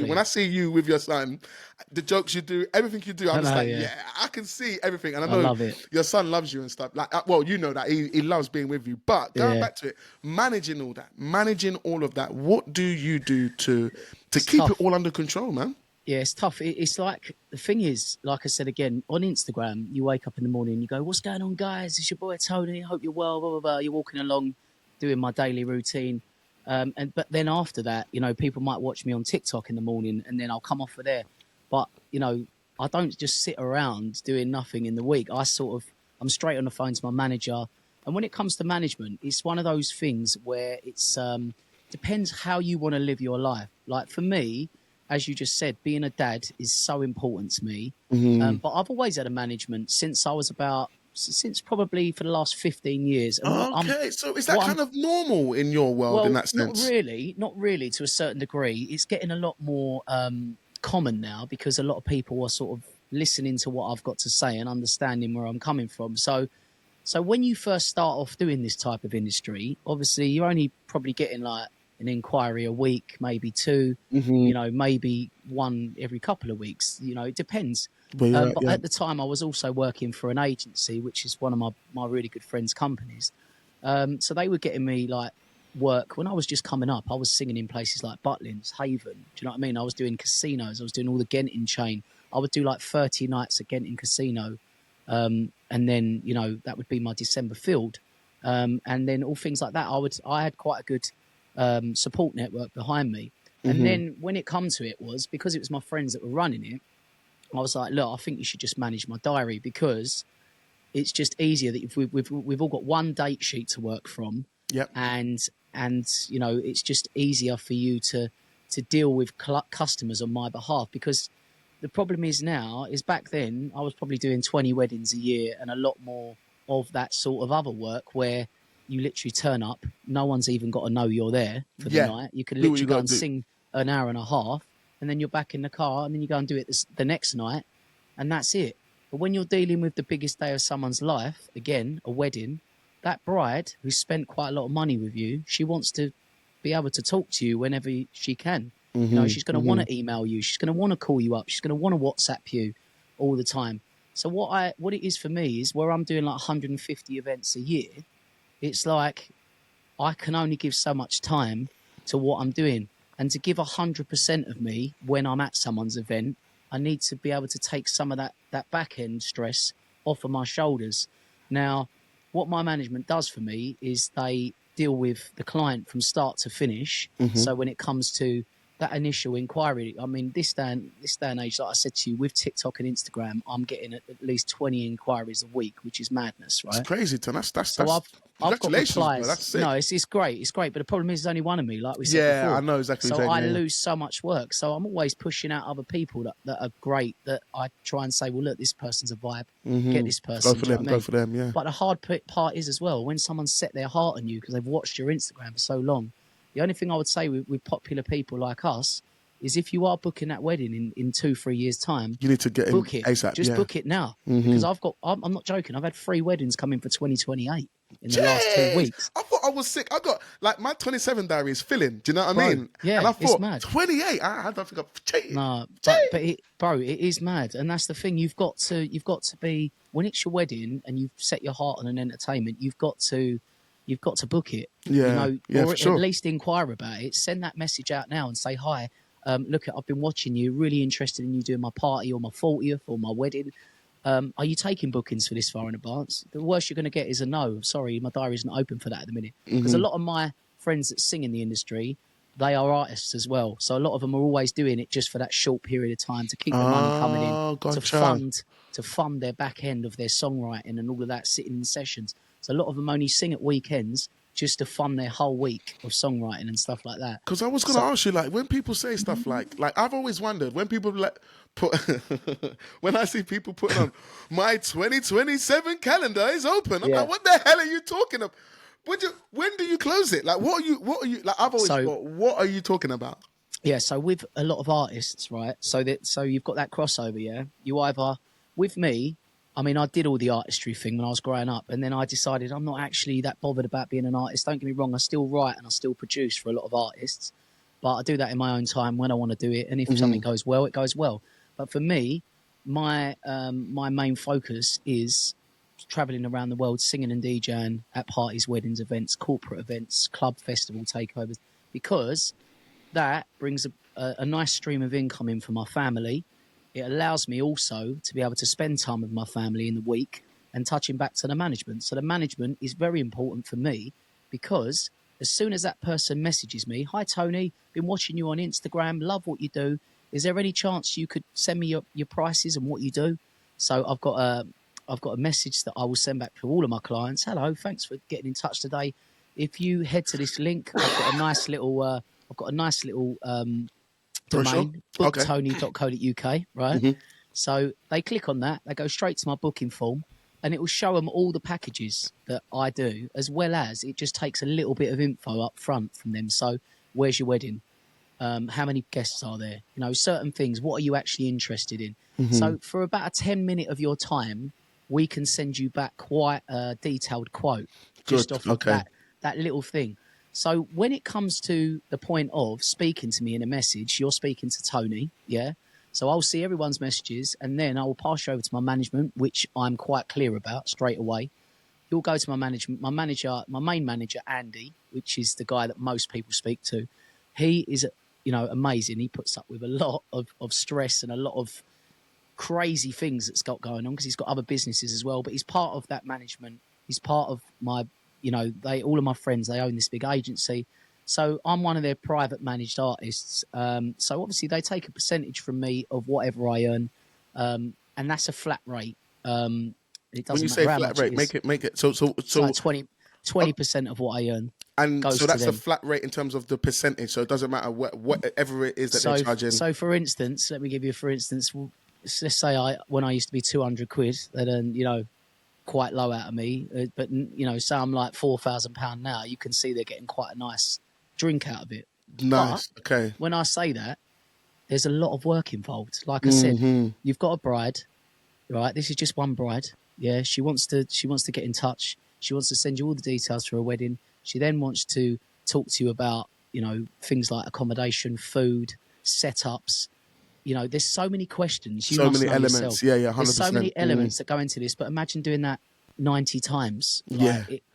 when I see you with your son, the jokes you do, everything you do, I'm just I can see everything. And I know love it. your son loves you and stuff. Like, well, you know that he loves being with you. But going back to it, managing all of that, what do you do to keep tough. it all under control, man? Yeah, it's tough. It's like, the thing is, like I said again, on Instagram, you wake up in the morning and you go, what's going on, guys? It's your boy Tony. Hope you're well, blah, blah, blah. You're walking along, doing my daily routine. But then after that, people might watch me on TikTok in the morning and then I'll come off of there. But, I don't just sit around doing nothing in the week. I'm straight on the phone to my manager. And when it comes to management, it's one of those things where it's depends how you want to live your life. Like for me, as you just said, being a dad is so important to me. But I've always had a management since probably for the last 15 years. And So is that kind of normal in your world in that sense? Not really to a certain degree. It's getting a lot more common now because a lot of people are sort of listening to what I've got to say and understanding where I'm coming from. So when you first start off doing this type of industry, obviously you're only probably getting like an inquiry a week, maybe two, maybe one every couple of weeks. It depends. But at the time, I was also working for an agency, which is one of my really good friends' companies. So they were getting me like work when I was just coming up. I was singing in places like Butlins, Haven. Do you know what I mean? I was doing casinos. I was doing all the Genting chain. I would do like 30 nights at Genting Casino. And then, that would be my December field. And then all things like that. I had quite a good support network behind me. And then when it come to it was, because it was my friends that were running it, I was like, look, I think you should just manage my diary because it's just easier that if we've all got one date sheet to work from. Yep. And it's just easier for you to deal with customers on my behalf, because the problem is now is back then I was probably doing 20 weddings a year and a lot more of that sort of other work where you literally turn up, no one's even got to know you're there for the night. You can literally go and sing an hour and a half and then you're back in the car and then you go and do it the next night and that's it. But when you're dealing with the biggest day of someone's life, again, a wedding, that bride who spent quite a lot of money with you, she wants to be able to talk to you whenever she can. She's going to want to email you. She's going to want to call you up. She's going to want to WhatsApp you all the time. So what it is for me is where I'm doing like 150 events a year, it's like I can only give so much time to what I'm doing. And to give 100% of me when I'm at someone's event, I need to be able to take some of that back end stress off of my shoulders. Now, what my management does for me is they deal with the client from start to finish. So when it comes to that initial inquiry, I mean, this day and age, like I said to you, with TikTok and Instagram, I'm getting at least 20 inquiries a week, which is madness, right? It's crazy, Tom. That's I've got replies. That's sick. No, it's great. It's great. But the problem is there's only one of me, like we said before. I know exactly so what you're saying. I lose so much work. So I'm always pushing out other people that are great, that I try and say, well, look, this person's a vibe. Get this person. Go for them, yeah. But the hard part is as well, when someone's set their heart on you because they've watched your Instagram for so long, The only thing I would say with popular people like us is if you are booking that wedding in 2-3 years time, You need to get book in it. ASAP. Just Yeah. book it now, because I'm not joking. I've had 3 weddings coming for 2028 in the last 2 Jeez! weeks. I thought I was sick. I got like my 27 diary is filling. Do you know what I Bro, mean? yeah, And I it's thought mad. 28. I don't think I've changed. No, but it is mad, and that's the thing. You've got to be, when it's your wedding and you've set your heart on an entertainment. You've got to book it. Yeah, you know, yeah, or for at sure. least inquire about it. Send that message out now and say hi. Look, I've been watching you. Really interested in you doing my party or my 40th or my wedding. Are you taking bookings for this far in advance? The worst you're going to get is a no. Sorry, my diary isn't open for that at the minute. Because a lot of my friends that sing in the industry, they are artists as well. So a lot of them are always doing it just for that short period of time to keep the money coming in, Gotcha. to fund their back end of their songwriting and all of that, sitting in sessions. So a lot of them only sing at weekends just to fund their whole week of songwriting and stuff like that. Because I was going to ask you, like, when people say stuff like I've always wondered when people like put, when I see people putting on my 2027 calendar is open. I'm Yeah. like, what the hell are you talking about? When do you close it? Like, what are you, like, I've always thought, what are you talking about? Yeah, so with a lot of artists, right? So you've got that crossover, yeah? You either, with me, I mean, I did all the artistry thing when I was growing up, and then I decided I'm not actually that bothered about being an artist. Don't get me wrong, I still write and I still produce for a lot of artists, but I do that in my own time when I want to do it, and if something goes well, it goes well. But for me, my main focus is traveling around the world, singing and DJing at parties, weddings, events, corporate events, club festival takeovers, because that brings a nice stream of income in for my family. It allows me also to be able to spend time with my family in the week, and touching back to the management. So the management is very important for me, because as soon as that person messages me, hi Tony, been watching you on Instagram, love what you do. Is there any chance you could send me your prices and what you do? So I've got a message that I will send back to all of my clients. Hello, thanks for getting in touch today. If you head to this link, I've got a nice little domain, booktony.co.uk, right? So they click on that, they go straight to my booking form, and it will show them all the packages that I do, as well as it just takes a little bit of info up front from them. So where's your wedding? How many guests are there? You know, certain things. What are you actually interested in? So for about a 10-minute of your time, we can send you back quite a detailed quote just off of that little thing. So when it comes to the point of speaking to me in a message, you're speaking to Tony, yeah? So I'll see everyone's messages, and then I will pass you over to my management, which I'm quite clear about straight away. You'll go to my management, my main manager, Andy, which is the guy that most people speak to. He is, amazing. He puts up with a lot of stress and a lot of crazy things that's got going on, because he's got other businesses as well, but he's part of that management. He's part of my, all of my friends, they own this big agency. So I'm one of their private managed artists. So obviously they take a percentage from me of whatever I earn. And that's a flat rate. It doesn't When you matter say how flat much rate, it is. make it so It's like 20% of what I earn. and goes so that's to the them. flat rate in terms of the percentage. So it doesn't matter whatever it is that they're charging. So for instance, let me give you a for instance. Let's say when I used to be 200 quid, they'd earn, quite low out of me. But, say I'm like £4,000 now, you can see they're getting quite a nice drink out of it. Nice. But Okay. when I say that, there's a lot of work involved. Like I said, you've got a bride, right? This is just one bride. Yeah, she wants to get in touch. She wants to send you all the details for her wedding. She then wants to talk to you about, things like accommodation, food, setups. There's so many questions. You So must many know elements. yourself. Yeah, 100%. There's so many elements that go into this, but imagine doing that 90 times,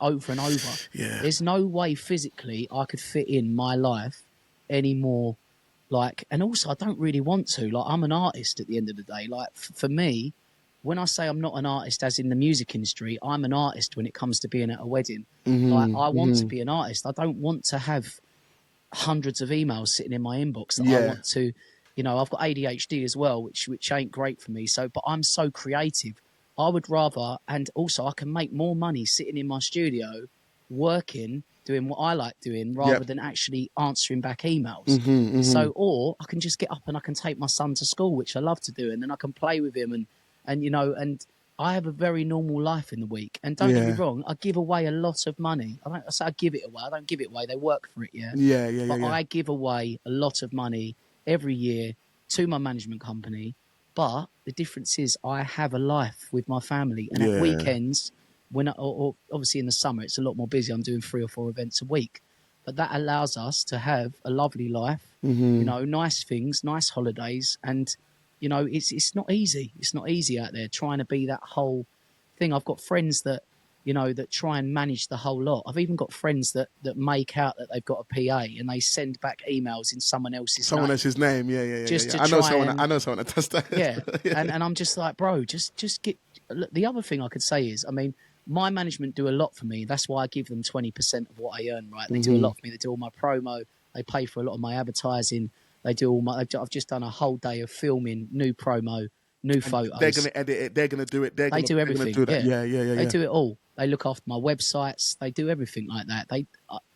over and over. Yeah. There's no way physically I could fit in my life anymore. And also I don't really want to. I'm an artist at the end of the day. For me, when I say I'm not an artist as in the music industry, I'm an artist when it comes to being at a wedding. I want to be an artist. I don't want to have hundreds of emails sitting in my inbox that I want to, I've got ADHD as well, which ain't great for me. So, but I'm so creative. I would rather, and also I can make more money sitting in my studio, working, doing what I like doing, rather than actually answering back emails. So, or I can just get up and I can take my son to school, which I love to do, and then I can play with him and I have a very normal life in the week. And don't get me Yeah. wrong, I give away a lot of money. I say I give it away. I don't give it away. They work for it, yeah. Yeah, yeah, yeah, But yeah. I give away a lot of money every year to my management company. But the difference is I have a life with my family. And at Yeah. weekends, or obviously in the summer, it's a lot more busy. I'm doing 3 or 4 events a week. But that allows us to have a lovely life, Mm-hmm. you know, nice things, nice holidays. And, you know, it's not easy. It's not easy out there trying to be that whole thing. I've got friends that, you know, that try and manage the whole lot. I've even got friends that make out that they've got a PA and they send back emails in someone else's Someone name else's name. Yeah, yeah, yeah, just yeah. to I know try someone. and I know someone that does that. yeah. And I'm just like, bro, just get. Look, the other thing I could say is, I mean, my management do a lot for me. That's why I give them 20% of what I earn. Right? They do a lot for me. They do all my promo. They pay for a lot of my advertising. They do all my. I've just done a whole day of filming, new promo, new photos. They're gonna edit it. They're gonna do it. They do everything. Do that. Yeah. Yeah, yeah, yeah. They Yeah. do it all. They look after my websites. They do everything like that.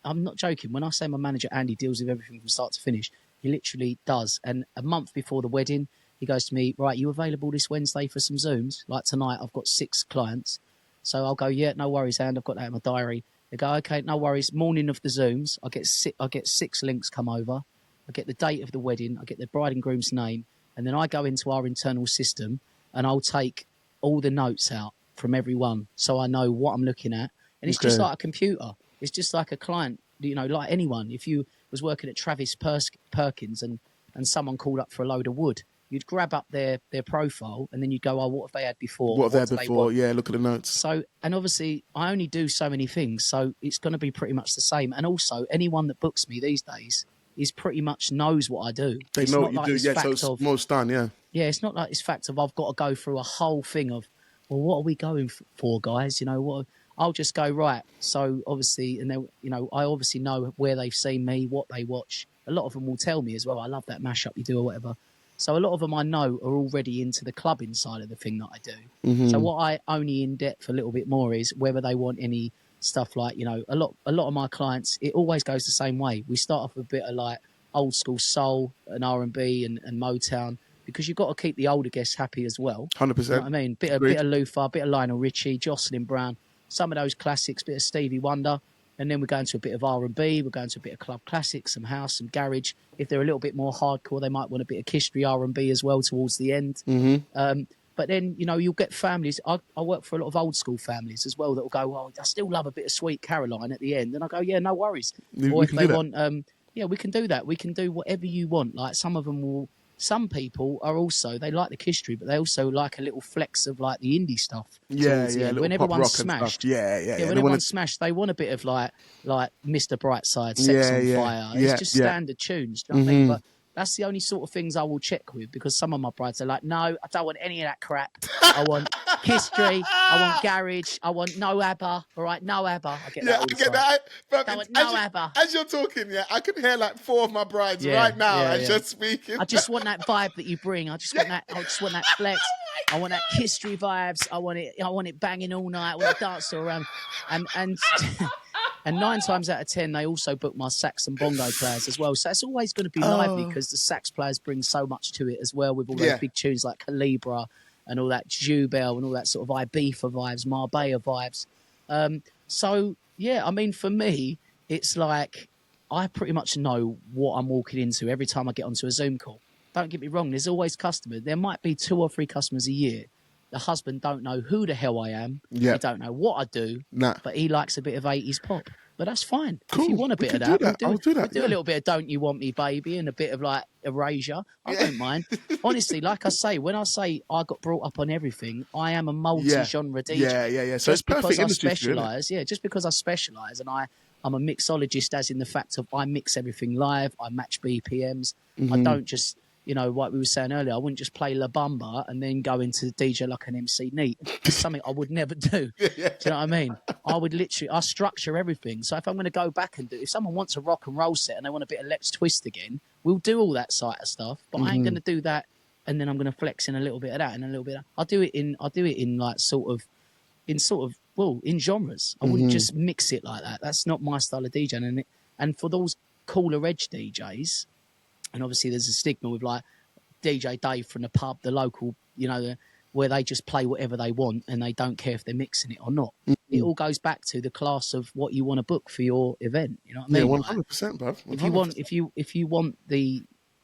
I'm not joking. When I say my manager Andy deals with everything from start to finish, he literally does. And a month before the wedding, he goes to me, right, you available this Wednesday for some Zooms? Like tonight, I've got 6 clients. So I'll go, yeah, no worries, and I've got that in my diary. They go, okay, no worries. Morning of the Zooms, I get 6 links come over. I get the date of the wedding. I get the bride and groom's name. And then I go into our internal system and I'll take all the notes out from everyone so I know what I'm looking at. And it's just like a computer. It's just like a client, you know, like anyone. If you was working at Travis Perkins and someone called up for a load of wood, you'd grab up their profile and then you'd go, oh, what have they had before? What have they had before? Yeah, look at the notes. So, and obviously I only do so many things, so it's going to be pretty much the same. And also anyone that books me these days is pretty much knows what I do. They know what you do. Yeah, so it's most done. Yeah. Yeah, it's not like this fact of I've got to go through a whole thing of, well, what are we going for, guys? You know, what I'll just go, right. So obviously, and then, you know, I obviously know where they've seen me, what they watch. A lot of them will tell me as well, I love that mashup you do or whatever. So a lot of them I know are already into the clubbing side of the thing that I do. Mm-hmm. So what I only in depth a little bit more is whether they want any stuff like, you know, a lot of my clients, it always goes the same way. We start off with a bit of like old school soul and R&B and Motown, because you've got to keep the older guests happy as well. 100%. You know what I mean? Bit of Luther, bit of Lionel Richie, Jocelyn Brown, some of those classics, bit of Stevie Wonder, and then we're going to a bit of R&B, we're going to a bit of club classics, some house, some garage. If they're a little bit more hardcore, they might want a bit of history R&B as well towards the end. Mm-hmm. But then, you know, you'll get families. I work for a lot of old school families as well that will go, well, I still love a bit of Sweet Caroline at the end. And I go, yeah, no worries. Or if they want, yeah, we can do that. We can do whatever you want. Like some people are also, they like the history, but they also like a little flex of like the indie stuff. Yeah, yeah. When everyone's smashed. Yeah. When everyone's smashed, they want a bit of like Mr. Brightside, Sex on Fire. It's just standard tunes. Do you know what I mean? But that's the only sort of things I will check with, because some of my brides are like, no, I don't want any of that crap. I want history. I want garage. I want no ABBA. All right, no ABBA. I get that all the time. But I want no ABBA. As you're talking, yeah, I can hear like 4 of my brides right now as you're speaking. I just want that vibe that you bring. I just want that flex. I want that history vibes. I want it banging all night. I want to dance all around. And and 9 times out of 10, they also book my sax and bongo players as well. So it's always going to be lively, because the sax players bring so much to it as well, with all those big tunes like Calibra and all that Jubel and all that sort of Ibiza vibes, Marbella vibes. So, yeah, I mean, for me, it's like I pretty much know what I'm walking into every time I get onto a Zoom call. Don't get me wrong, there's always customers. There might be 2 or 3 customers a year. The husband don't know who the hell I am. Yeah. He don't know what I do. Nah. But he likes a bit of 80s pop. But that's fine. Cool. If you want a bit of that, I'll do that. We'll do a little bit of Don't You Want Me Baby and a bit of like Erasure. I don't mind. Honestly, like I say, when I say I got brought up on everything, I am a multi-genre DJ. Yeah. So it's perfect industry for you, just because I specialise, and I'm a mixologist, as in the fact of I mix everything live, I match BPMs. I don't just, you know, like we were saying earlier, I wouldn't just play La Bamba and then go into DJ like an MC neat. It's something I would never do. Do you know what I mean? I structure everything. So if I'm going to go back and if someone wants a rock and roll set and they want a bit of Let's Twist again, we'll do all that side of stuff. But I ain't going to do that, and then I'm going to flex in a little bit of that and a little bit of that. I'll do it in like in genres. I wouldn't just mix it like that. That's not my style of DJing. And for those cooler edge DJs, and obviously there's a stigma with like DJ Dave from the pub, the local, you know, where they just play whatever they want and they don't care if they're mixing it or not. It all goes back to the class of what you want to book for your event. You know what I Yeah, mean? 100%, bruv. 100%. If you want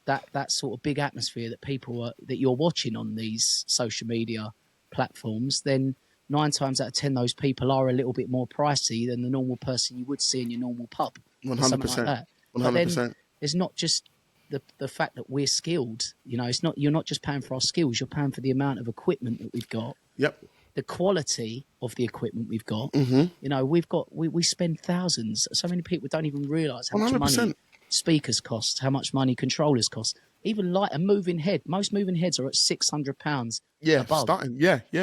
that sort of big atmosphere that that you're watching on these social media platforms, then 9 times out of 10 those people are a little bit more pricey than the normal person you would see in your normal pub. 100%. Something like that. 100%. But then there's not just the fact that we're skilled. You know, you're not just paying for our skills, you're paying for the amount of equipment that we've got. Yep. The quality of the equipment we've got. You know, we spend thousands. So many people don't even realise how much 100%. money speakers cost, how much money controllers cost. Even like a moving head. Most moving heads are at £600 above. Starting.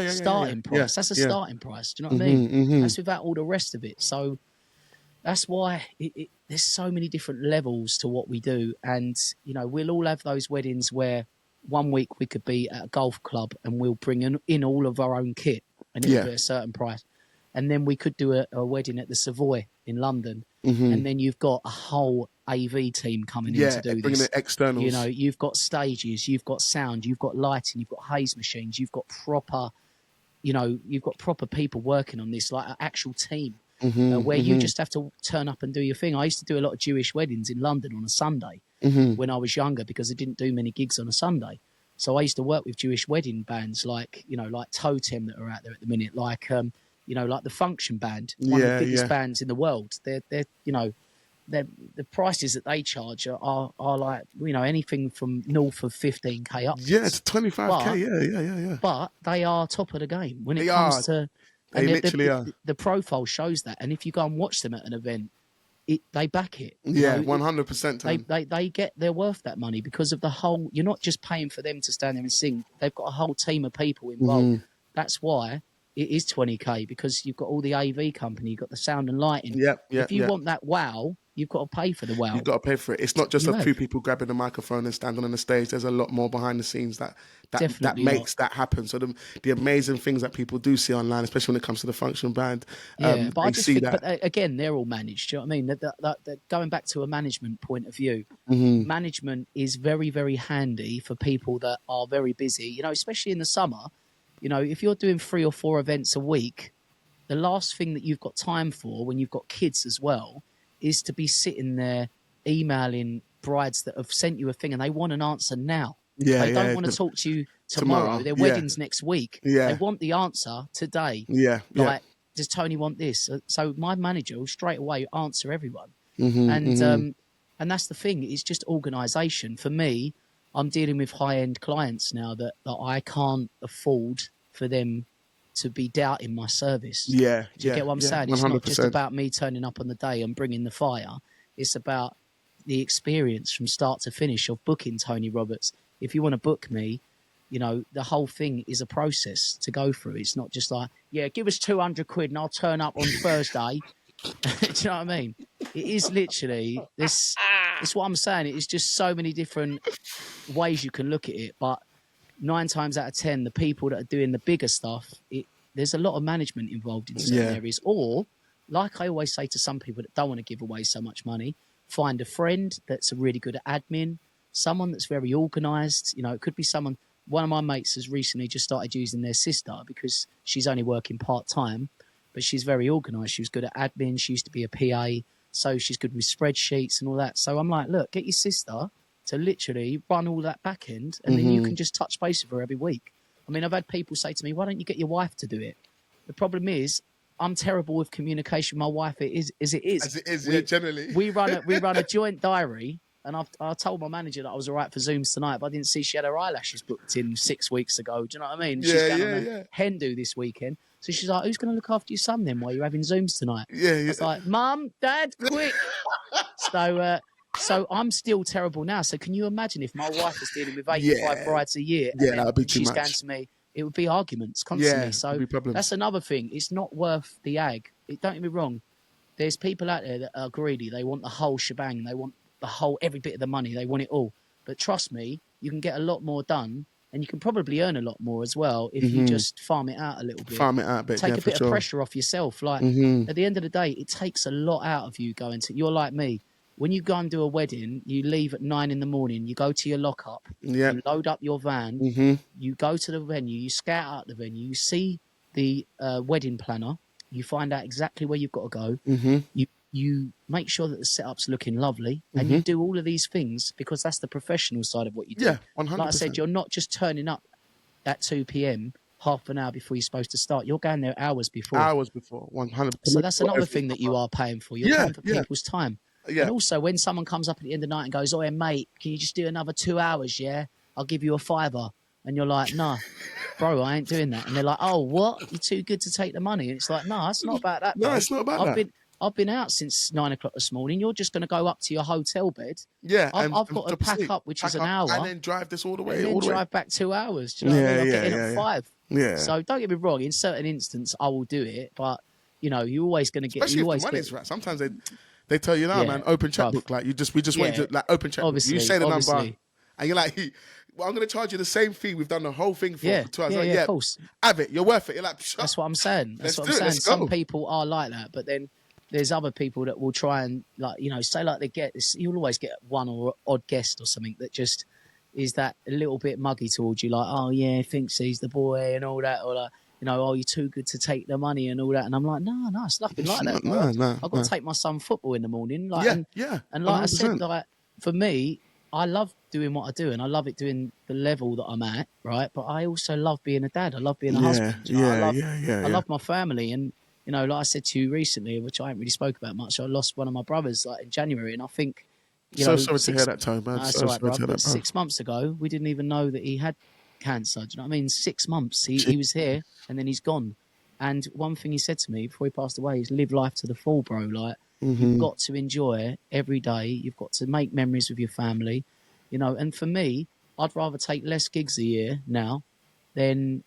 Starting price. That's a starting price. Do you know what I mean? That's without all the rest of it. So that's why there's so many different levels to what we do. And, you know, we'll all have those weddings where one week we could be at a golf club and we'll bring in all of our own kit and it'll be a certain price. And then we could do a wedding at the Savoy in London. And then you've got a whole AV team coming in to do bringing this. in externals. You know, you've got stages, you've got sound, you've got lighting, you've got haze machines, you've got proper people working on this, like an actual team. Where you just have to turn up and do your thing. I used to do a lot of Jewish weddings in London on a Sunday when I was younger because I didn't do many gigs on a Sunday. So I used to work with Jewish wedding bands like Totem that are out there at the minute, like the Function Band, one of the biggest bands in the world. They're the prices that they charge are like, you know, anything from north of 15k up. Yeah, it's 25k. Yeah. But they are top of the game when it They comes are. to. They literally are. The profile shows that, and if you go and watch them at an event, they back it. Yeah, 100%. They're worth that money because of the whole. You're not just paying for them to stand there and sing. They've got a whole team of people involved. That's why it is 20k, because you've got all the AV company, you've got the sound and lighting. If you want that wow, you've got to pay for the wow. You've got to pay for it. It's not just a few people grabbing the microphone and standing on the stage. There's a lot more behind the scenes that makes that happen. So the amazing things that people do see online, especially when it comes to the function band, but I just think, that. But again, they're all managed. Do you know what I mean? That going back to a management point of view, management is very, very handy for people that are very busy. You know, especially in the summer. You know, if you're doing 3 or 4 events a week, the last thing that you've got time for when you've got kids as well is to be sitting there emailing brides that have sent you a thing and they want an answer now. They don't want to talk to you tomorrow. Their wedding's next week. They want the answer today. Does Tony want this? So my manager will straight away answer everyone. And that's the thing. It's just organisation. For me, I'm dealing with high-end clients now that I can't afford for them to be doubting my service. Do you get what I'm saying? 100%. It's not just about me turning up on the day and bringing the fire. It's about the experience from start to finish of booking Tony Roberts. If you want to book me, you know, the whole thing is a process to go through. It's not just like, give us 200 quid and I'll turn up on Thursday. Do you know what I mean? It is literally this. It's what I'm saying. It is just so many different ways you can look at it. But 9 times out of 10, the people that are doing the bigger stuff, there's a lot of management involved in certain areas. Or, like I always say to some people that don't want to give away so much money, find a friend that's really good at admin, someone that's very organised. You know, it could be someone. One of my mates has recently just started using their sister because she's only working part-time, but she's very organised. She was good at admin. She used to be a PA. So she's good with spreadsheets and all that. So I'm like, look, get your sister to literally run all that back end and then you can just touch base with her every week. I mean, I've had people say to me, why don't you get your wife to do it? The problem is I'm terrible with communication with my wife. As it is, generally. We run a joint diary, and I told my manager that I was all right for Zooms tonight, but I didn't see she had her eyelashes booked in 6 weeks ago. Do you know what I mean? She's going on hen do this weekend. So she's like, who's going to look after your son then while you're having Zooms tonight? I was like, Mum, Dad, quick. So I'm still terrible now. So can you imagine if my wife was dealing with 85 brides a year and that would be too she's much. going to me, it would be arguments constantly. So that's another thing. It's not worth the ag. Don't get me wrong. There's people out there that are greedy. They want the whole shebang. They want every bit of the money. They want it all. But trust me, you can get a lot more done. And you can probably earn a lot more as well if you just farm it out a little bit. Take a bit of pressure off yourself. Like at the end of the day, it takes a lot out of you going to. You're like me. when you go and do a wedding, you leave at 9 in the morning. You go to your lockup. Yeah. You load up your van. Mm-hmm. You go to the venue. You scout out the venue. You see the wedding planner. You find out exactly where you've got to go. Mm-hmm. You make sure that the setup's looking lovely, and Mm-hmm. you do all of these things because that's the professional side of what you do. Yeah, 100%. Like I said, you're not just turning up at 2 p.m. half an hour before you're supposed to start. You're going there hours before. 100%. So that's another thing that you are paying for. You're paying for people's time. Yeah. And also, when someone comes up at the end of the night and goes, "Oh, mate, can you just do another 2 hours? Yeah, I'll give you a £5." And you're like, "Nah, bro, I ain't doing that." And they're like, "Oh, what? You're too good to take the money." And it's like, "No, it's not about that. No, bro. it's not about that. I've been out since 9 o'clock this morning. You're just going to go up to your hotel bed. Yeah, I've got to pack up, which is an hour, and then drive this all the way, and then all the drive back 2 hours. Do you know what I mean? I'm getting at 5. Yeah. So don't get me wrong. In certain instances, I will do it, but you know, you're always going to get. Especially you if always the money's get, right. Sometimes they tell you, "No, man, open checkbook." Like we just want you to like open checkbook. Obviously, You say the number, obviously. and you're like, "Well, I'm going to charge you the same fee we've done the whole thing for 2 hours." Like, of course. Have it. You're worth it. You're like, "Shut." That's what I'm saying. That's what I'm Let's do it. saying. Let's go. Some people are like that, but then there's other people that will try and like, you know, say like they get this. You'll always get one or odd guest or something that just is that a little bit muggy towards you, like, "Oh yeah, thinks he's the boy and all that," or like, you know, "Oh, you're too good to take the money and all that." And I'm like, no, it's nothing like that. No. I've got to take my son football in the morning. Like, and like 100%. I said, like for me, I love doing what I do, and I love it doing the level that I'm at, right? But I also love being a dad. I love being a husband. I love my family, and you know, like I said to you recently, which I haven't really spoke about much, I lost one of my brothers like in January, and I think, you know, sorry to hear that, Tony, man. That's all right, bro. But 6 months ago, we didn't even know that he had cancer. Do you know what I mean? 6 months, he was here, and then he's gone. And one thing he said to me before he passed away is, "Live life to the full, bro. Like you've got to enjoy every day. You've got to make memories with your family, you know." And for me, I'd rather take less gigs a year now than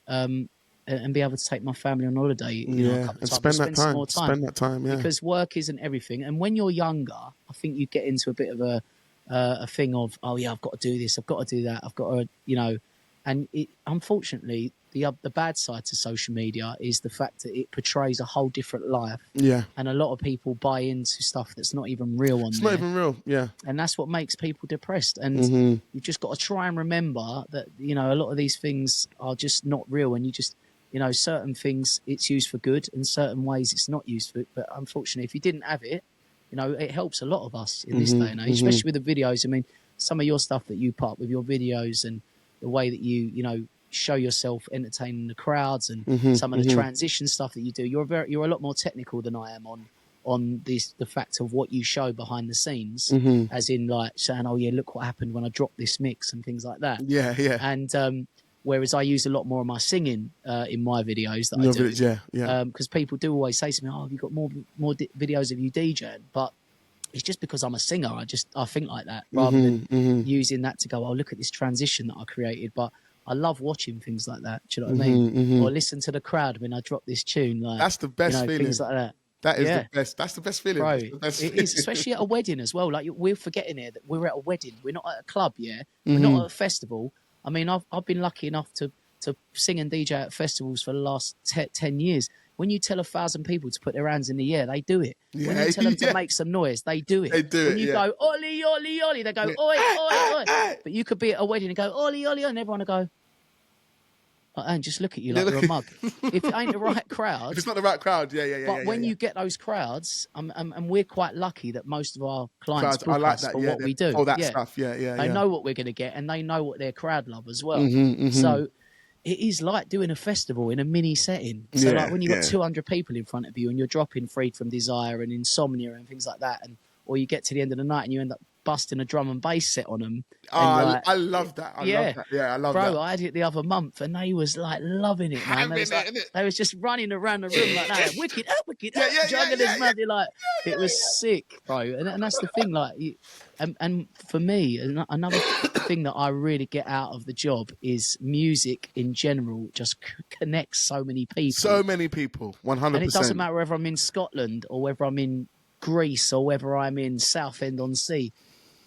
and be able to take my family on holiday, you know, a couple of times, spend some more time. Spend that time, yeah. Because work isn't everything. And when you're younger, I think you get into a bit of a thing of, "Oh yeah, I've got to do this, I've got to do that, I've got to," you know. And it, unfortunately, the bad side to social media is the fact that it portrays a whole different life. Yeah. And a lot of people buy into stuff that's not even real on It's there. not even real, yeah. And that's what makes people depressed. And you've just got to try and remember that, you know, a lot of these things are just not real. And you just, you know, certain things it's used for good and certain ways it's not used for. But unfortunately, if you didn't have it, you know, it helps a lot of us in this day and age, especially with the videos. I mean, some of your stuff that you put up with your videos and the way that you know, show yourself entertaining the crowds and some of the transition stuff that you do. You're a lot more technical than I am on the fact of what you show behind the scenes, as in like saying, "Oh yeah, look what happened when I dropped this mix," and things like that. Yeah. And whereas I use a lot more of my singing in my videos that I do. Yeah. Because people do always say to me, "Oh, have you got more videos of you DJing?" But it's just because I'm a singer. I think like that rather than using that to go, "Oh, look at this transition that I created." But I love watching things like that. Do you know what I mean? Or listen to the crowd when I drop this tune. Like, that's the best feeling. Things like that. That is the best. That's the best feeling. Bro, it is, especially at a wedding as well. Like we're forgetting here that we're at a wedding. We're not at a club. Yeah, we're not at a festival. I mean, I've been lucky enough to sing and DJ at festivals for the last 10 years. When you tell 1,000 people to put their hands in the air, they do it. Yeah, when you tell them to make some noise, they do it. They do it. When you go, "Ollie, Ollie, Ollie," they go, "Oi, oi, oi." But you could be at a wedding and go, "Ollie, Ollie," and everyone will go, and just look at you like you're a mug. If it ain't the right crowd. If it's not the right crowd, yeah. But when you get those crowds, and we're quite lucky that most of our clients book like us that, for what we do. All that stuff, yeah. They know what we're going to get, and they know what their crowd love as well. So it is like doing a festival in a mini setting. So like when you've got 200 people in front of you and you're dropping Freed from Desire and Insomnia and things like that, or you get to the end of the night and you end up busting a drum and bass set on them. Oh, I love that. I love that. Yeah, I love that. Bro, I had it the other month and they was like loving it, man. They was just running around the room like that. Wicked, juggling his mouth. It was sick, bro. And that's the thing, like, and for me, another thing that I really get out of the job is music in general just connects so many people. So many people, 100%. And it doesn't matter whether I'm in Scotland or whether I'm in Greece or whether I'm in Southend-on-Sea.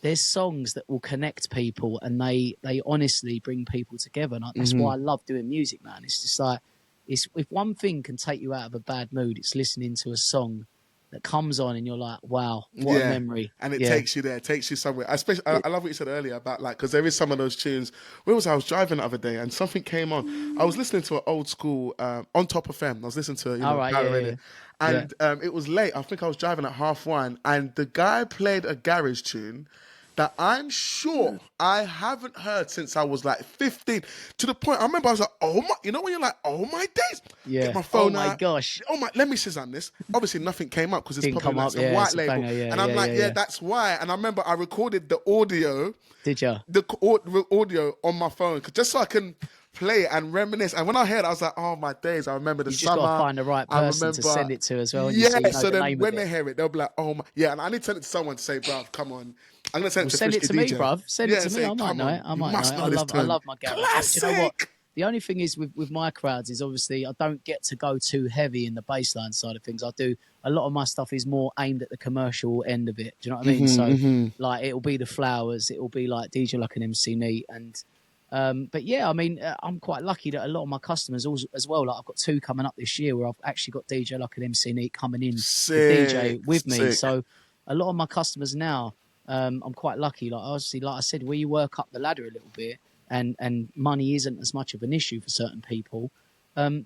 There's songs that will connect people and they honestly bring people together. And that's why I love doing music, man. It's just like, if one thing can take you out of a bad mood, it's listening to a song that comes on, and you're like, wow, what a memory. And it takes you there, it takes you somewhere. Especially, I love what you said earlier about like, because there is some of those tunes. Where was I? I was driving the other day and something came on. I was listening to an old school On Top of FM. I was listening to Power Radio, and it was late. I think I was driving at 1:30, and the guy played a garage tune that I'm sure I haven't heard since I was like 15. To the point, I remember I was like, oh my, you know when you're like, oh my days. Get my phone out. Oh my gosh. Oh my, let me Shazam this. Obviously nothing came up because it's Didn't probably come like up, some white label. banger, and I'm like, that's why. And I remember I recorded the audio. Did you? The audio on my phone just so I can play it and reminisce. And when I heard it, I was like, oh my days, I remember the summer. You just got to find the right person to send it to as well. Yeah, so then when they hear it, they'll be like, oh my, yeah. And I need to send it to someone to say, bruv, come on. I'm going to send it to me, DJ. bruv. Send it to me. I might know it. I love my garage. Classic. Do you know what? The only thing is with my crowds is obviously I don't get to go too heavy in the bassline side of things. I do a lot of my stuff is more aimed at the commercial end of it. Do you know what I mean? Like it'll be the flowers, it'll be like DJ like an MC Neat, and but yeah, I mean I'm quite lucky that a lot of my customers as well. Like I've got 2 coming up this year where I've actually got DJ like an MC Neat coming in to DJ with me. So a lot of my customers now, I'm quite lucky. Like obviously, like I said, where you work up the ladder a little bit. And money isn't as much of an issue for certain people. I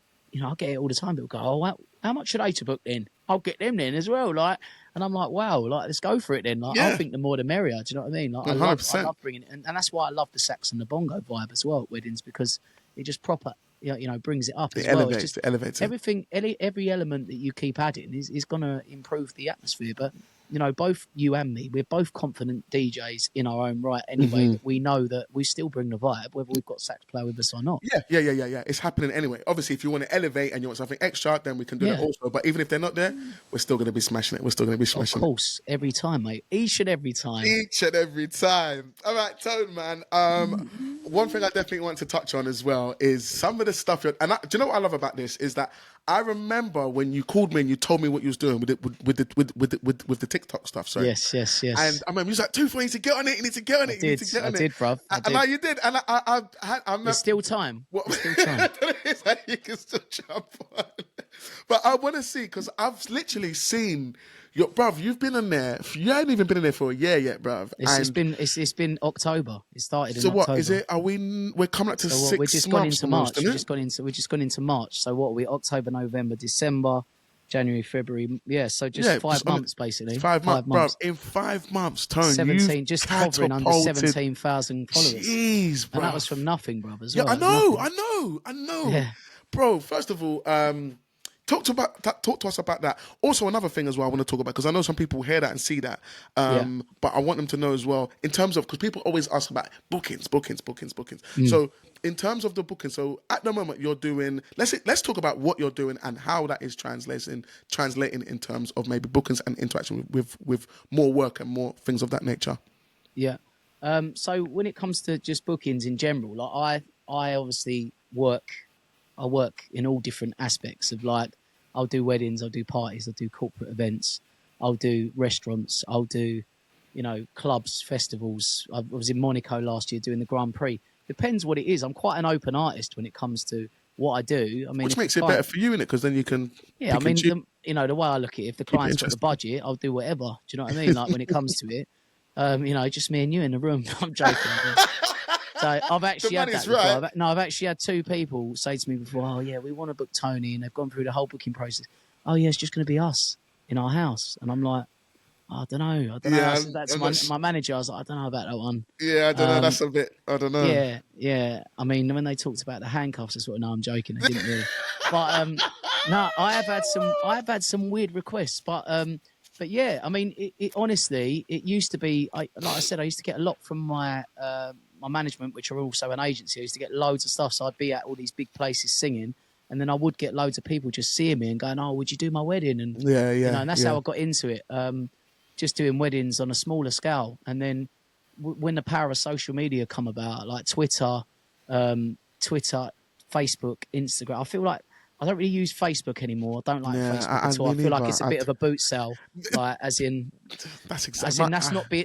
get it all the time. People go, oh, how much should I to book then? I'll get them then as well. Like, and I'm like, wow, like let's go for it then. Like, I think the more the merrier. Do you know what I mean? Like, I love bringing it, and that's why I love the sax and the bongo vibe as well at weddings, because it just proper, brings it up as well. It elevates everything. Every element that you keep adding is going to improve the atmosphere, but. Both you and me, we're both confident DJs in our own right anyway. That we know that we still bring the vibe, whether we've got sax player with us or not. Yeah. It's happening anyway. Obviously, if you want to elevate and you want something extra, then we can do that also. But even if they're not there, we're still going to be smashing it. Of course, every time, mate. Each and every time. All right, Tone, man. One thing I definitely want to touch on as well is some of the stuff. Do you know what I love about this? Is that I remember when you called me and you told me what you was doing with the TikTok stuff. Sorry. Yes. And I remember you was like, "Tooth, you need to get on it. You need to get on it. You need to get on it." I did, bruv. And like you did. And I There's still time. There's still time. It's like you can still jump on. But I want to see, because I've literally seen your bruv. You've been in there. You ain't even been in there for a year yet, bruv. It's been October. It started in October. So what is it? We're coming up to 6 months. We're just gone into March. We're just gone into March. So what are we? October, November, December, January, February. Yeah. So just 5 months basically. 5 months, bruv. In 5 months, Tone, 17, just hovering under 17,000 followers. Jeez, bruv. And that was from nothing, bruv. As well. I know. Yeah. Bro, first of all, talk to us about that. Also, another thing as well I want to talk about, because I know some people hear that and see that, but I want them to know as well, in terms of, because people always ask about bookings. So in terms of the booking, so at the moment you're doing, let's talk about what you're doing and how that is translating in terms of maybe bookings and interaction with more work and more things of that nature. Yeah. So when it comes to just bookings in general, like I obviously work in all different aspects of, like, I'll do weddings, I'll do parties, I'll do corporate events, I'll do restaurants, I'll do, clubs, festivals. I was in Monaco last year doing the Grand Prix. Depends what it is. I'm quite an open artist when it comes to what I do. I mean, which makes it better for you, innit? Because then you can. Yeah, I mean, the way I look at it, if the client's got the budget, I'll do whatever. Do you know what I mean? Like when it comes to it, just me and you in the room. I'm joking. So I've actually had that before. Right. I've actually had 2 people say to me before, "Oh yeah, we want to book Tony," and they've gone through the whole booking process. "Oh yeah, it's just going to be us in our house," and I'm like, "I don't know. That's my manager." I was like, "I don't know about that one." Yeah, I don't know. That's a bit. I don't know. Yeah. I mean, when they talked about the handcuffs, I sort of know I'm joking. I didn't really, but no, I have had some weird requests, but yeah, I mean, it honestly, it used to be. Like I said, I used to get a lot from my management, which are also an agency. I used to get loads of stuff, so I'd be at all these big places singing, and then I would get loads of people just seeing me and going, "Oh, would you do my wedding?" And and that's how I got into it. Just doing weddings on a smaller scale, and then when the power of social media come about, like Twitter, Facebook, Instagram, I feel like I don't really use Facebook anymore. I don't like Facebook at all. me I feel like neither. it's a bit of a boot sale, like as in That's As exactly. in,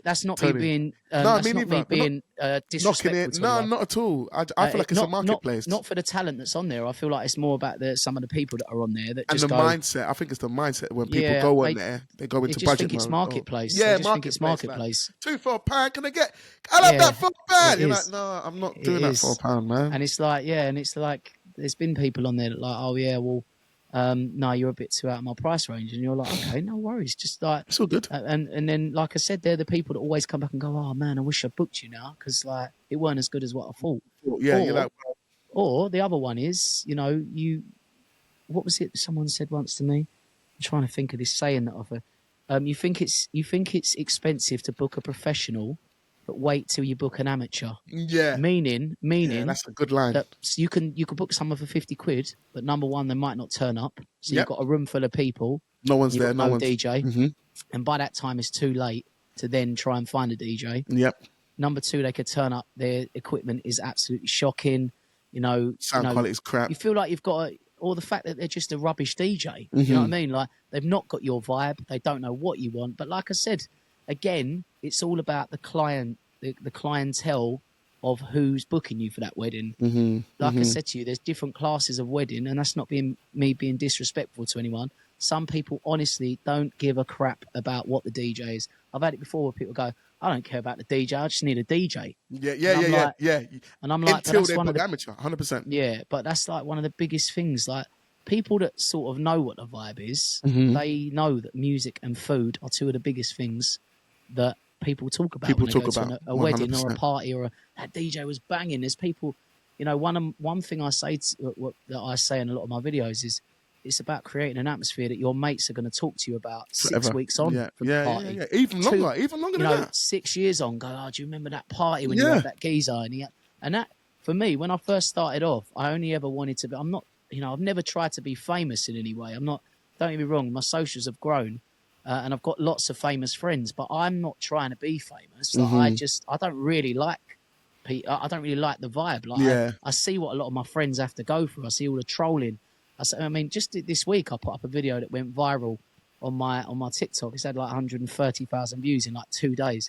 that's not me Tony. being No, that's me not me neither. We're not being knocking disrespectful it. to No, anyone. not at all. I feel like it's a Not marketplace. not for the talent that's on there. I feel like it's more about some of the people that are on there that And just the go. mindset. I think it's the mindset when people Yeah, go on there, they go they into just budget think it's mode. Or, marketplace. They yeah, just think it's marketplace. Like, marketplace. 2 for £1. Can I get? I love Yeah, that for it £1. You're like, is. no, I'm not It doing that for is. £1, man. And it's like, yeah, and it's like there's been people on there that like, oh yeah, well, no, you're a bit too out of my price range, and you're like, okay, no worries, just like It's all good. and then like I said, they're the people that always come back and go, oh man, I wish I booked you now because like it weren't as good as what I thought. Yeah, or, you're like, or the other one is, what was it? Someone said once to me. I'm trying to think of this saying that I've heard. You think it's expensive to book a professional, but wait till you book an amateur. yeah, Meaning yeah, that's a good line. that you can book someone for 50 quid, but number one, they might not turn up. So Yep. you've got a room full of people. No one's You've there. got No no one's. DJ, Mm-hmm. and by that time it's too late to then try and find a DJ. Yep. Number two, they could turn up. Their equipment is absolutely shocking. Sound quality is crap. You feel like you've got or the fact that they're just a rubbish DJ. You know what I mean? Like they've not got your vibe. They don't know what you want. But like I said, again, it's all about the client, the clientele of who's booking you for that wedding. Like I said to you, there's different classes of wedding, and that's not being disrespectful to anyone. Some people honestly don't give a crap about what the DJ is. I've had it before where people go, I don't care about the DJ. I just need a DJ. Yeah. And I'm like, Until that's they one of book the amateur, 100%. yeah, but that's like one of the biggest things. Like people that sort of know what the vibe is, they know that music and food are two of the biggest things that people talk about when they go to a wedding or a party or that DJ was banging. There's people, one thing I say that I say in a lot of my videos is it's about creating an atmosphere that your mates are going to talk to you about 6 weeks on from the party. Yeah. Even longer than that. 6 years on, go, oh, do you remember that party when you had that geezer? And that, for me, when I first started off, I only ever wanted to be, I'm not, I've never tried to be famous in any way. Don't get me wrong, my socials have grown and I've got lots of famous friends, but I'm not trying to be famous. Like, I don't really like the vibe. Like I see what a lot of my friends have to go through. I see all the trolling. Just this week I put up a video that went viral on my TikTok. It's had like 130,000 views in like 2 days.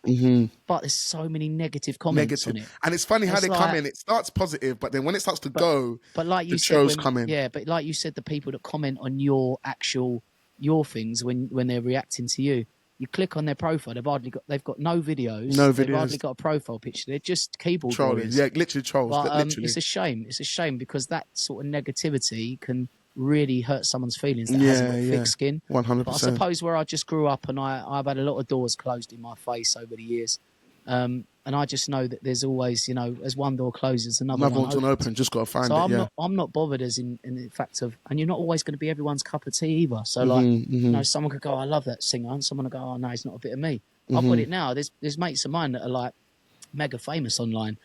But there's so many negative comments on it. And it's funny how they come in. It starts positive, but then when it starts to go, but like you the said, shows come in. Yeah, but like you said, the people that comment on your things when they're reacting to you, you click on their profile, they've got no videos. They've hardly got a profile picture. They're just keyboard warriors. Yeah, literally trolls. But, literally. It's a shame. It's a shame because that sort of negativity can really hurt someone's feelings that hasn't got thick skin. 100%. But I suppose where I just grew up and I've had a lot of doors closed in my face over the years. And I just know that there's always, as one door closes, another one's going to open. Just got to find it. I'm not bothered as in the fact of, and you're not always going to be everyone's cup of tea either. So someone could go, I love that singer, and someone will go, oh no, it's not a bit of me. I've got it now. There's mates of mine that are like mega famous online,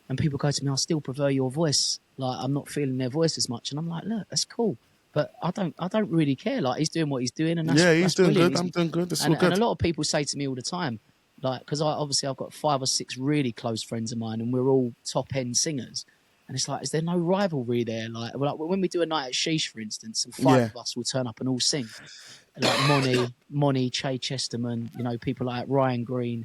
and people go to me, I still prefer your voice. Like I'm not feeling their voice as much, and I'm like, look, that's cool. But I don't really care. Like he's doing what he's doing, and he's doing brilliant. good. I'm doing good. That's all good. And a lot of people say to me all the time, like, because I've got 5 or 6 really close friends of mine, and we're all top end singers. And it's like, is there no rivalry there? Like when we do a night at Sheesh, for instance, and 5 of us will turn up and all sing. Like Moni, Che Chesterman, people like Ryan Green,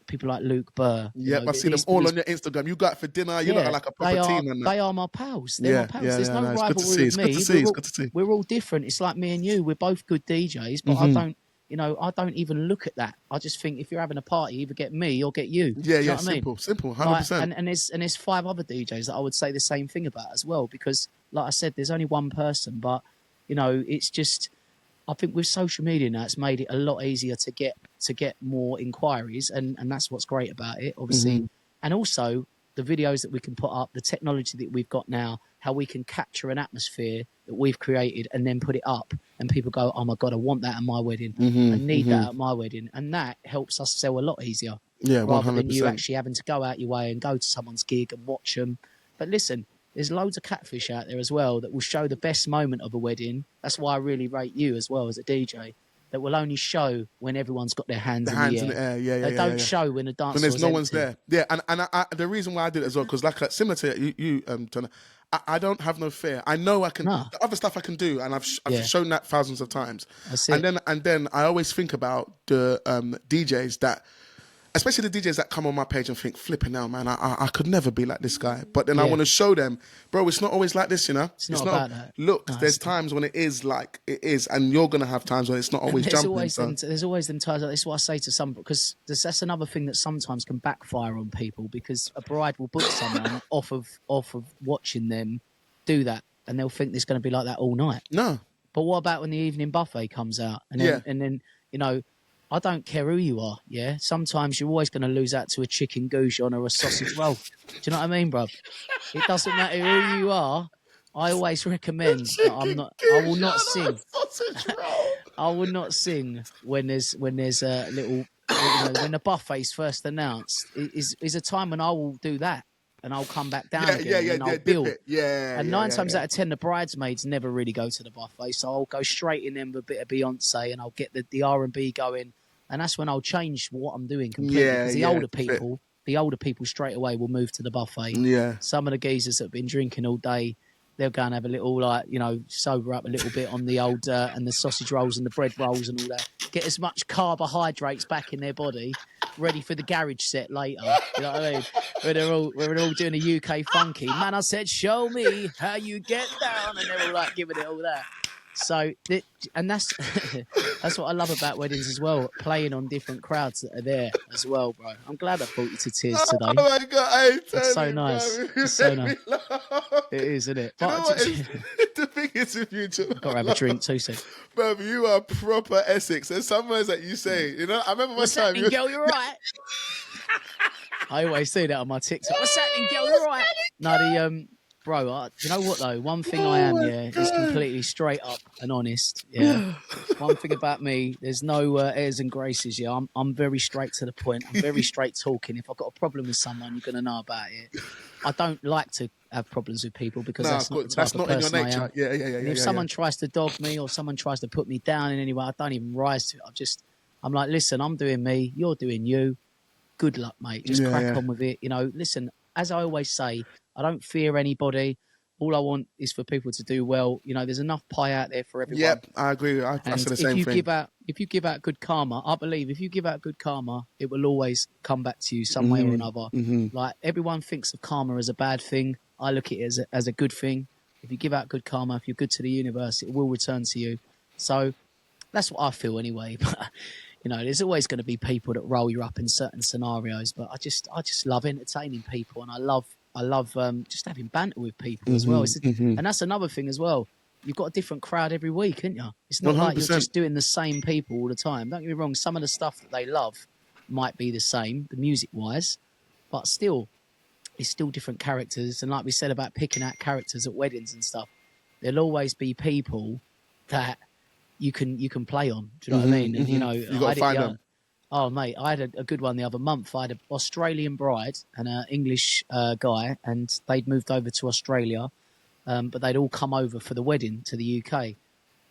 people like Luke Burr. Yeah, I see them all on your Instagram. You got for dinner. You look like a proper team. And they are my pals. They're my pals. There's no rivalry with me. It's good to see. We're all different. It's like me and you. We're both good DJs, but I don't even look at that. I just think if you're having a party, either get me or get you. Yeah, simple, 100%. And there's 5 other DJs that I would say the same thing about as well, because like I said, there's only one person, but it's just, I think with social media now, it's made it a lot easier to get more inquiries, and that's what's great about it, obviously. And also the videos that we can put up, the technology that we've got now, how we can capture an atmosphere that we've created and then put it up, and people go, oh my God, I want that at my wedding. I need that at my wedding. And that helps us sell a lot easier. Yeah, 100%. Rather than you actually having to go out your way and go to someone's gig and watch them. But listen, there's loads of catfish out there as well that will show the best moment of a wedding. That's why I really rate you as well as a DJ. That will only show when everyone's got their hands in the air. They don't show when the dance when there's no one's empty. there. Yeah, and I, the reason why I did it as well, because like similar to you, Turner, I don't have no fear. I know I can. No. The other stuff I can do, and I've Yeah. shown that thousands of times. That's And it. then I always think about the DJs that, especially the DJs that come on my page and think, flipping now, man, I could never be like this guy. But then I Yeah. want to show them, bro, it's not always like this, you know? It's not about that. Look, No, there's it's- times when it is like it is, and you're going to have times when it's not always there's jumping. always So. there's always them times. That's what I say to some, because that's another thing that sometimes can backfire on people, because a bride will book someone off of watching them do that, and they'll think it's going to be like that all night. No. But what about when the evening buffet comes out? And then you know, I don't care who you are, yeah? Sometimes you're always going to lose out to a chicken goujon or a sausage roll. Do you know what I mean, bruv? It doesn't matter who you are. I always recommend that I will not sing. I will not sing when there's a little, when the buffet's first announced. Is a time when I will do that. And I'll come back down again and I'll build. And 9 times out of 10, the bridesmaids never really go to the buffet. So I'll go straight in there with a bit of Beyonce, and I'll get the R&B going. And that's when I'll change what I'm doing completely. Because the older people straight away will move to the buffet. Yeah. Some of the geezers that have been drinking all day, they'll go and have a little, sober up a little bit on the old, and the sausage rolls and the bread rolls and all that. Get as much carbohydrates back in their body, ready for the garage set later. You know what I mean? When we're all doing a UK funky. Man, I said, show me how you get down. And they're all like giving it all that. So, and that's that's what I love about weddings as well, playing on different crowds that are there as well, bro. I'm glad I brought you to tears today. Oh my God, it's so nice. It's so nice. It is, isn't it? You know what the thing is with you, I've got to have a drink too, soon. Bro, you are proper Essex. There's some words that you say, you know. I remember one time. Girl, you're right. I always say that on my TikTok. What's happening, girl? You're right. No, bro, you know what though? One thing I am, is completely straight up and honest. Yeah. One thing about me, there's no airs and graces. Yeah, I'm very straight to the point. I'm very straight talking. If I've got a problem with someone, you're gonna know about it. I don't like to have problems with people because that's not the type of person I am. Yeah. And if someone tries to dog me or someone tries to put me down in any way, I don't even rise to it. I'm like, listen, I'm doing me, you're doing you. Good luck, mate. Just crack on with it. You know, listen, as I always say, I don't fear anybody. All I want is for people to do well. You know, there's enough pie out there for everyone. Yep, I agree. I say the same thing. If you give out good karma, I believe if you give out good karma, it will always come back to you some way or another. Like, everyone thinks of karma as a bad thing. I look at it as a good thing. If you give out good karma, if you're good to the universe, it will return to you. So that's what I feel anyway. But you know, there's always going to be people that roll you up in certain scenarios. But I just love entertaining people, and I love just having banter with people as well. And that's another thing as well. You've got a different crowd every week, haven't you? It's not 100%. Like you're just doing the same people all the time. Don't get me wrong. Some of the stuff that they love might be the same, the music-wise, but still, it's still different characters. And like we said about picking out characters at weddings and stuff, there'll always be people that you can play on. Do you know what I mean? And, you know, you got to find them. Oh, mate, I had a good one the other month. I had an Australian bride and an English guy, and they'd moved over to Australia, but they'd all come over for the wedding to the UK.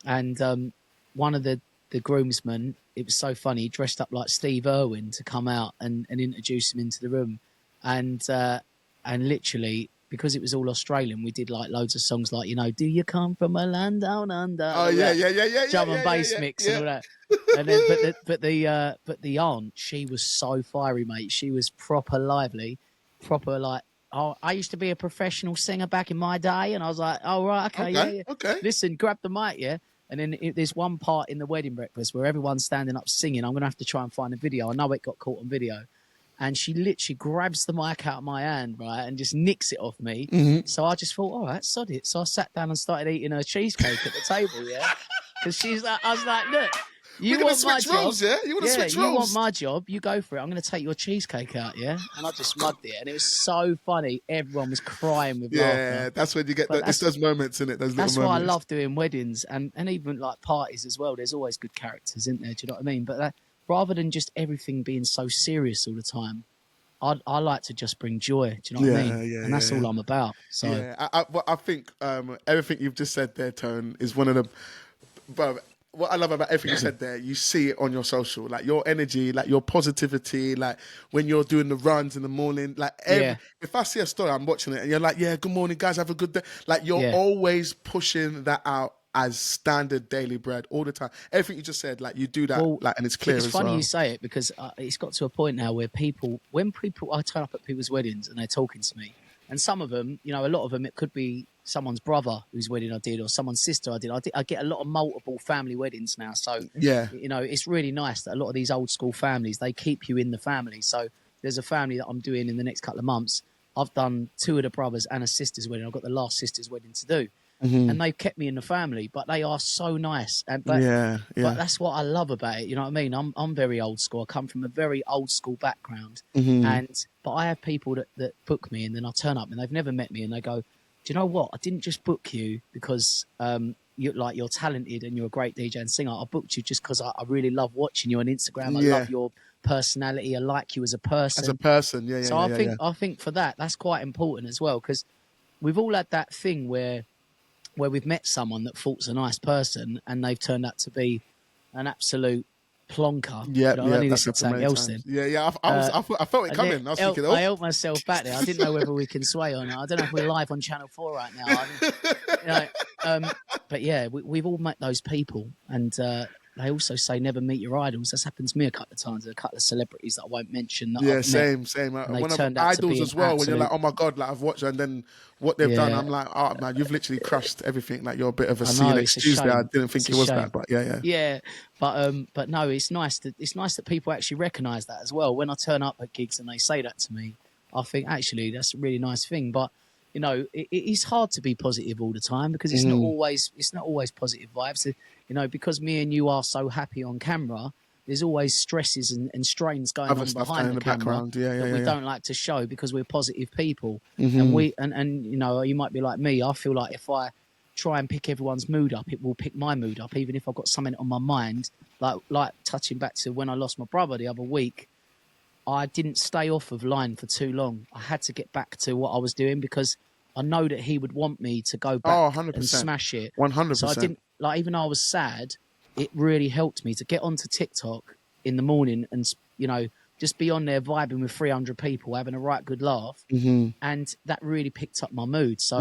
And one of the groomsmen, it was so funny, he dressed up like Steve Irwin to come out and introduce him into the room. And literally, because it was all Australian, we did like loads of songs like, you know, do you come from a land down under? Oh yeah. Drum and bass mix and all that. And then, but the aunt, she was so fiery, mate. She was proper lively, proper like. Oh, I used to be a professional singer back in my day, and I was like, oh right, okay. Listen, grab the mic, yeah. And then there's one part in the wedding breakfast where everyone's standing up singing. I'm gonna have to try and find a video. I know it got caught on video. And she literally grabs the mic out of my hand, right, and just nicks it off me. So I just thought, all right, sod it. So I sat down and started eating her cheesecake at the table, yeah. Because she's like, I was like, look, you want my job, roles, yeah? You want to switch roles? You want my job, you go for it. I'm going to take your cheesecake out, yeah. And I just mugged it, and it was so funny. Everyone was crying with laughter. Yeah, that's when you get it's those moments, isn't it? Those little that's moments. why I love doing weddings and even like parties as well. There's always good characters, isn't there? Do you know what I mean? But rather than just everything being so serious all the time, I like to just bring joy. Do you know what I mean? Yeah, and that's all I'm about. So I think everything you've just said there, Tone, is one of the. Bro, what I love about everything you said there, you see it on your social, like your energy, like your positivity, like when you're doing the runs in the morning, like Yeah, if I see a story, I'm watching it and you're like, yeah, good morning guys, have a good day. Like you're yeah. always pushing that out as standard daily bread all the time. Everything you just said, like you do that, Well, like, and it's clear it's as funny you well. say it because it's got to a point now where I turn up at people's weddings and they're talking to me, and some of them, a lot of them, it could be someone's brother whose wedding I did or someone's sister I did. I get a lot of multiple family weddings now, so Yeah. it's really nice that a lot of these old school families, they keep you in the family. So there's a family that I'm doing in the next couple of months. I've done 2 of the brothers and a sister's wedding. I've got the last sister's wedding to do. And they've kept me in the family, but they are so nice. Yeah. But Yeah. that's what I love about it. You know what I mean? I'm very old school. I come from a very old school background, but I have people that book me, and then I turn up and they've never met me, and they go, "Do you know what? I didn't just book you because you're talented and you're a great DJ and singer. I booked you just because I really love watching you on Instagram. I Yeah. love your personality. I like you as a As a person. person. Yeah. Yeah. So Yeah. Yeah. Yeah. I think for that's quite important as well, because we've all had that thing where we've met someone that thought's a nice person and they've turned out to be an absolute plonker. Yeah, I needed that's to happened say many else times. then. Yeah. I felt it coming. I was thinking, I helped myself back there. I didn't know whether we can sway or not. I don't know if we're live on Channel 4 right now. But yeah, we've all met those people, and they also say never meet your idols. That's happened to me a couple of times. A couple of celebrities that I won't mention that yeah, I've met, same. and they One of turned out to idols be an as well. When you're like, absolute. oh my god, like I've watched, and then what they've done, Yeah, I'm like, oh man, you've literally crushed everything. Like you're a bit of a I see you know, next it's a Tuesday. I shame. didn't think It's it a was shame. that, but yeah. Yeah, but no, it's nice that people actually recognise that as well. When I turn up at gigs and they say that to me, I think actually that's a really nice thing. But it is hard to be positive all the time because it's not always positive vibes. Because me and you are so happy on camera, there's always stresses and strains going Other on stuff behind going in the the camera background. Yeah. that we Yeah. don't like to show because we're positive people. And you might be like me. I feel like if I try and pick everyone's mood up, it will pick my mood up, even if I've got something on my mind. Like touching back to when I lost my brother the other week, I didn't stay off of line for too long. I had to get back to what I was doing because I know that he would want me to go back Oh, and 100%. smash it. 100%. So I didn't, even though I was sad, it really helped me to get onto TikTok in the morning and, just be on there vibing with 300 people, having a right good laugh. And that really picked up my mood. So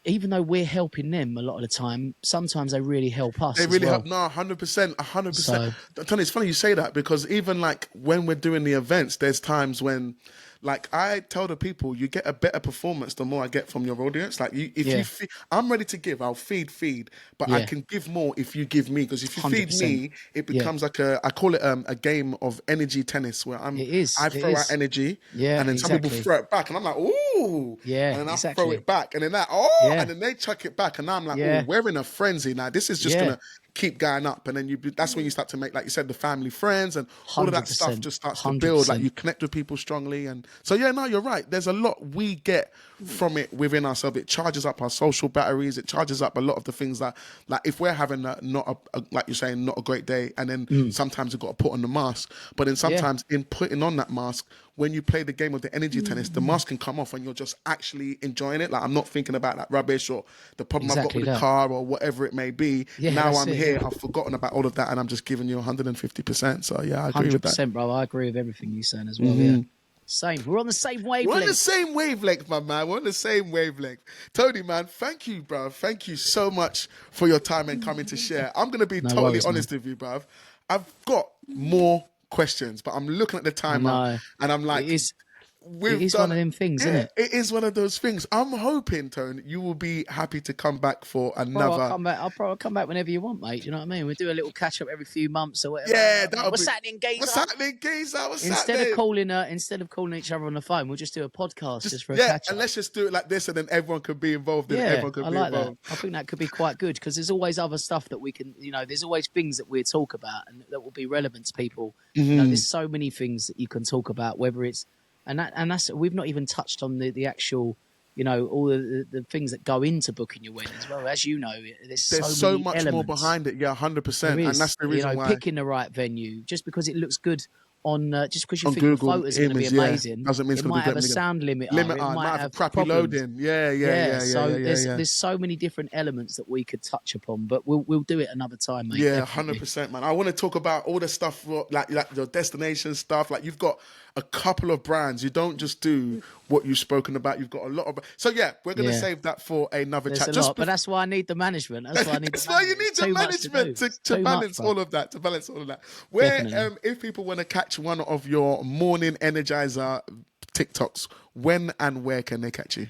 even though we're helping them a lot of the time, sometimes they really help us They as really well. help. No, 100%, 100%. So- Tony, it's funny you say that because even like when we're doing the events, there's times when, like, I tell the people, you get a better performance the more I get from your audience. Like, I'm ready to give. I'll feed, but I Yeah. can give more if you give me. Because if you feed 100%. me, it becomes like I call it a game of energy tennis where It is. I It throw out is. energy, Yeah, and then some people exactly. throw it back, and I'm like, ooh, Yeah, and then I exactly. throw it back, and then Yeah. and then they chuck it back, and now I'm like, Yeah. oh, we're in a frenzy now. This is just Yeah. gonna keep going up, and then that's when you start to make, like you said, the family friends, and all of that stuff 100%, just starts to build. Like 100%. you connect with people strongly, and so yeah, no, you're right. There's a lot we get from it within ourselves. It charges up our social batteries. It charges up a lot of the things that, like, if we're having like you're saying, not a great day, and then sometimes you've got to put on the mask. But then sometimes in putting on that mask, when you play the game of the energy tennis, the mask can come off and you're just actually enjoying it. Like, I'm not thinking about that rubbish or the problem I've got Exactly with the that. car or whatever it may be. Yeah, Now that's I'm it, here. yeah. I've forgotten about all of that, and I'm just giving you 150%. So yeah, I agree with that. 100%, bro. I agree with everything you're saying as well. Yeah. Same. We're on the same wavelength. We're on the same wavelength, my man. We're on the same wavelength. Tony, man, thank you, bro. Thank you so much for your time and coming to share. I'm going to be totally worries, honest with you, bro. I've got more questions, but I'm looking at the timer and I'm like, It is one of them things, isn't it? It is one of those things. I'm hoping, Tony, you will be happy to come back for another. I'll probably come back whenever you want, mate. You know what I mean? We do a little catch up every few months or whatever. Yeah, What's happening, geezer? What's happening, geezer? Instead of calling each other on the phone, we'll just do a podcast just for a catch up. And let's just do it like this, and then everyone could be involved in it. Everyone could I be like involved. that. I think that could be quite good because there's always other stuff that we can, there's always things that we talk about and that will be relevant to people. There's so many things that you can talk about, whether it's and that's we've not even touched on the actual, all the things that go into booking your wedding as well. As you know, there's so many much elements more behind it. Yeah, 100%. And that's the reason why picking the right venue. Just because it looks good on just because you On think your Google photos are going to be Image, yeah. amazing, Doesn't mean it's it gonna be might have a definitely gonna sound limiter. limit. It It might might have a have crappy problems. loading. Yeah. So there's so many different elements that we could touch upon, but we'll do it another time, mate. Yeah, Definitely. 100%, man. I want to talk about all the stuff like your destination stuff. Like you've got a couple of brands. You don't just do what you've spoken about. You've got a lot of. So yeah, we're gonna Yeah. save that for another There's chat. a lot, but that's why I need the management. That's why I need That's the why you management. need It's the too much to management do. It's to too much, balance bro. all of that. To balance all of that. Where, Definitely. if people want to catch one of your morning energizer TikToks, when and where can they catch you?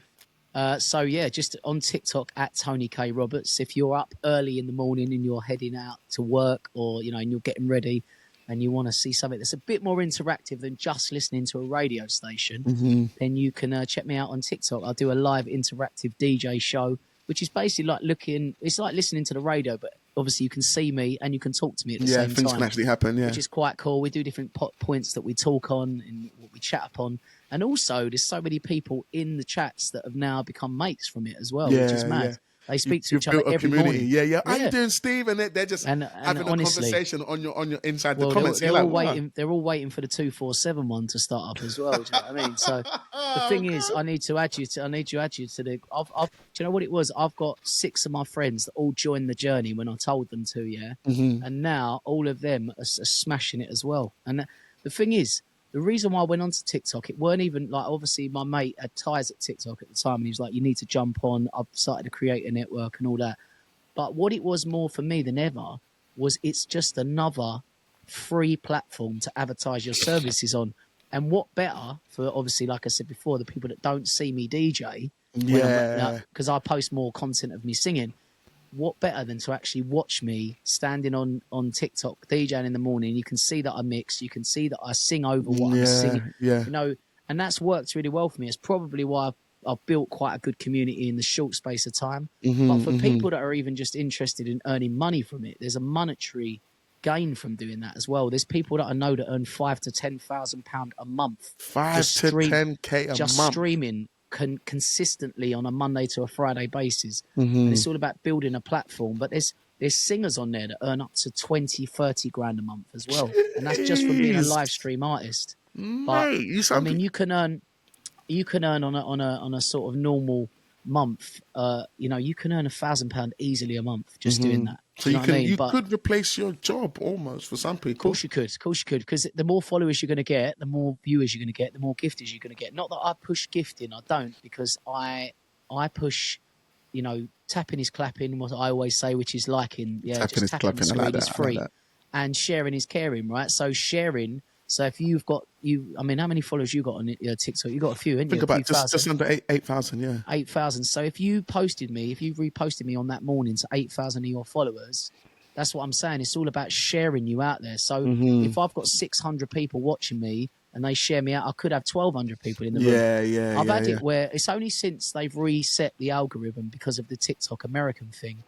So yeah, just on TikTok at Tony K Roberts. If you're up early in the morning and you're heading out to work, or and you're getting ready, and you want to see something that's a bit more interactive than just listening to a radio station, then you can check me out on TikTok. I do a live interactive DJ show, which is basically it's like listening to the radio, but obviously you can see me and you can talk to me at the same Things time. can actually happen. Yeah, Which is quite cool. We do different points that we talk on and what we chat upon. And also, there's so many people in the chats that have now become mates from it as well, which is mad. yeah. They speak to You've each other built a every community. morning. Yeah. How you doing, Steve? And they're just And having a honestly, conversation on your inside the well, comments. they're You're all like, wow. waiting. They're all waiting for the 247 one to start up as well. Do you know what I mean? So the thing is, I need to add you to the. Do you know what it was? I've got 6 of my friends that all joined the journey when I told them to. Yeah, and now all of them are smashing it as well. And the thing is, the reason why I went onto TikTok, it weren't even like, obviously my mate had ties at TikTok at the time, and he was like, "You need to jump on." I've started to create a network and all that. But what it was more for me than ever was it's just another free platform to advertise your services on. And what better for, obviously, like I said before, the people that don't see me DJ, because I post more content of me singing. What better than to actually watch me standing on TikTok DJing in the morning? You can see that I mix. You can see that I sing over what I'm singing. Yeah. And that's worked really well for me. It's probably why I've built quite a good community in the short space of time. But for people that are even just interested in earning money from it, there's a monetary gain from doing that as well. There's people that I know that earn £5,000 to £10,000 a month. 5 to 10K a just month. Streaming consistently on a Monday to a Friday basis. And it's all about building a platform. But there's singers on there that earn up to 20, 30 grand a month as well. And that's just from being a live stream artist. But I mean, you can earn on a sort of normal month, you can earn £1,000 easily a month just doing that. So you could replace your job almost for some people. Of course you could, because the more followers you're going to get, the more viewers you're going to get, the more gifters you're going to get. Not that I push gifting, I don't, because I push, tapping is clapping, what I always say, which is liking, Tapping is tapping clapping. the screen I like is that. free, I like that. and sharing is caring, right? So sharing. So if you've got how many followers you got on TikTok? You got a few, haven't you? Think about just under 8,000, yeah. 8,000. So if you reposted me on that morning to 8,000 of your followers, that's what I'm saying. It's all about sharing you out there. So if I've got 600 people watching me and they share me out, I could have 1,200 people in the room. I've had it where it's only since they've reset the algorithm because of the TikTok American thing.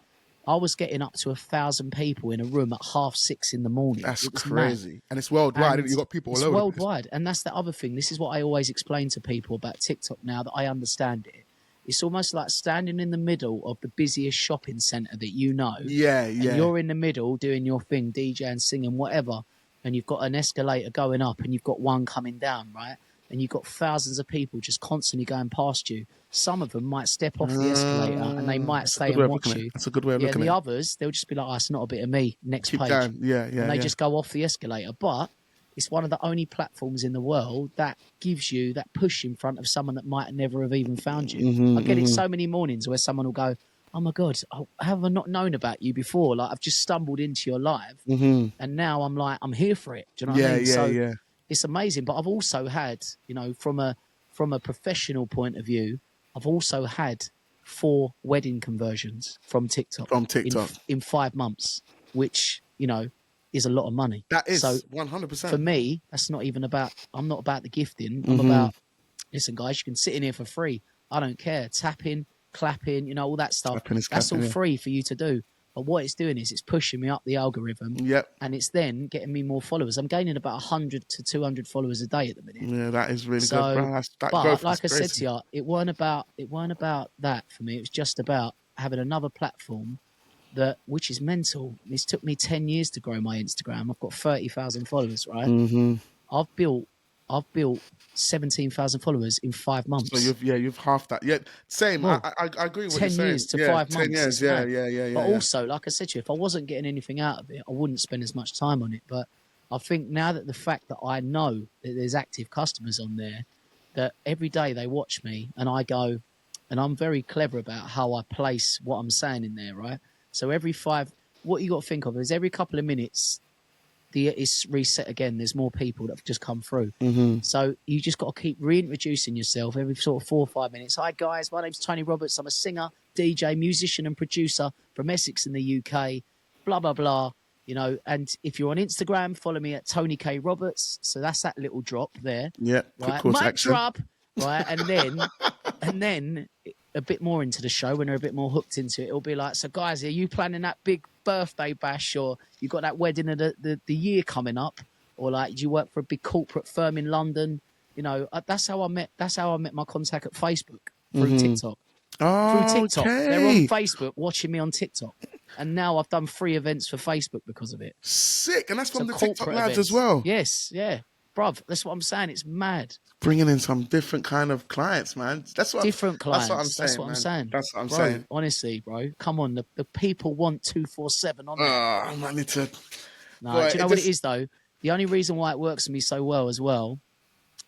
I was getting up to 1,000 people in a room at 6:30 in the morning. That's it was crazy. Mad. And it's worldwide. And you got people all it's over. worldwide. And that's the other thing. This is what I always explain to people about TikTok now that I understand it. It's almost like standing in the middle of the busiest shopping centre that you know. Yeah. And you're in the middle doing your thing, DJing, singing, whatever. And you've got an escalator going up and you've got one coming down, right? And you've got thousands of people just constantly going past you. Some of them might step off the escalator and they might stay and watch you. That's a good way of looking at it. The others, they'll just be like, it's not a bit of me. Next Keep page. Going. Yeah. And they just go off the escalator. But it's one of the only platforms in the world that gives you that push in front of someone that might never have even found you. I get it so many mornings where someone will go, oh my God, how have I not known about you before? Like, I've just stumbled into your live and now I'm like, I'm here for it. Do you know what I mean? Yeah. It's amazing. But I've also had, from a professional point of view, I've also had 4 wedding conversions from TikTok. In 5 months, which, is a lot of money. That is so 100%. For me, that's not even about, I'm not about the gifting. I'm about, listen, guys, you can sit in here for free. I don't care. Tapping, clapping, all that stuff. That's all free for you to do. But what it's doing is it's pushing me up the algorithm. Yep. And it's then getting me more followers. I'm gaining about 100 to 200 followers a day at the minute. Yeah, that is really good, bro. But like I said to you, it weren't about that for me. It was just about having another platform which is mental. It's took me 10 years to grow my Instagram. I've got 30,000 followers, right? I've built 17,000 followers in 5 months. So you've half that. Yeah, same. Well, I agree with what 10 you're saying. years to Yeah, 5 10 months. years. It's Yeah, mad. yeah. But also, like I said to you, if I wasn't getting anything out of it, I wouldn't spend as much time on it. But I think now that the fact that I know that there's active customers on there, that every day they watch me and I go, and I'm very clever about how I place what I'm saying in there, right? So what you got to think of is every couple of minutes, it's reset again. There's more people that have just come through. Mm-hmm. So you just got to keep reintroducing yourself every sort of 4 or 5 minutes. Hi guys, my name's Tony Roberts. I'm a singer, DJ, musician and producer from Essex in the UK, blah, blah, blah. You know, and if you're on Instagram, follow me at Tony K Roberts. So that's that little drop there. Yeah, quick Right. call to Mic action. drop. Right. And then a bit more into the show, when they're a bit more hooked into it, it'll be like, so guys, are you planning that big birthday bash, or you got that wedding of the year coming up, or like, do you work for a big corporate firm in London? You know, that's how I met my contact at Facebook through TikTok. Through TikTok. They're on Okay. Facebook watching me on TikTok. And now I've done 3 events for Facebook because of it. Sick. And that's from So the TikTok corporate lives events. as well. Yes, yeah. Bruv, that's what I'm saying. It's mad. Bringing in some different kind of clients, man. Different clients. That's what I'm saying. That's what I'm saying. Honestly, bro. Come on. The people want 247 on there. I need to. No, Boy, do you know what it is, though? The only reason why it works for me so well as well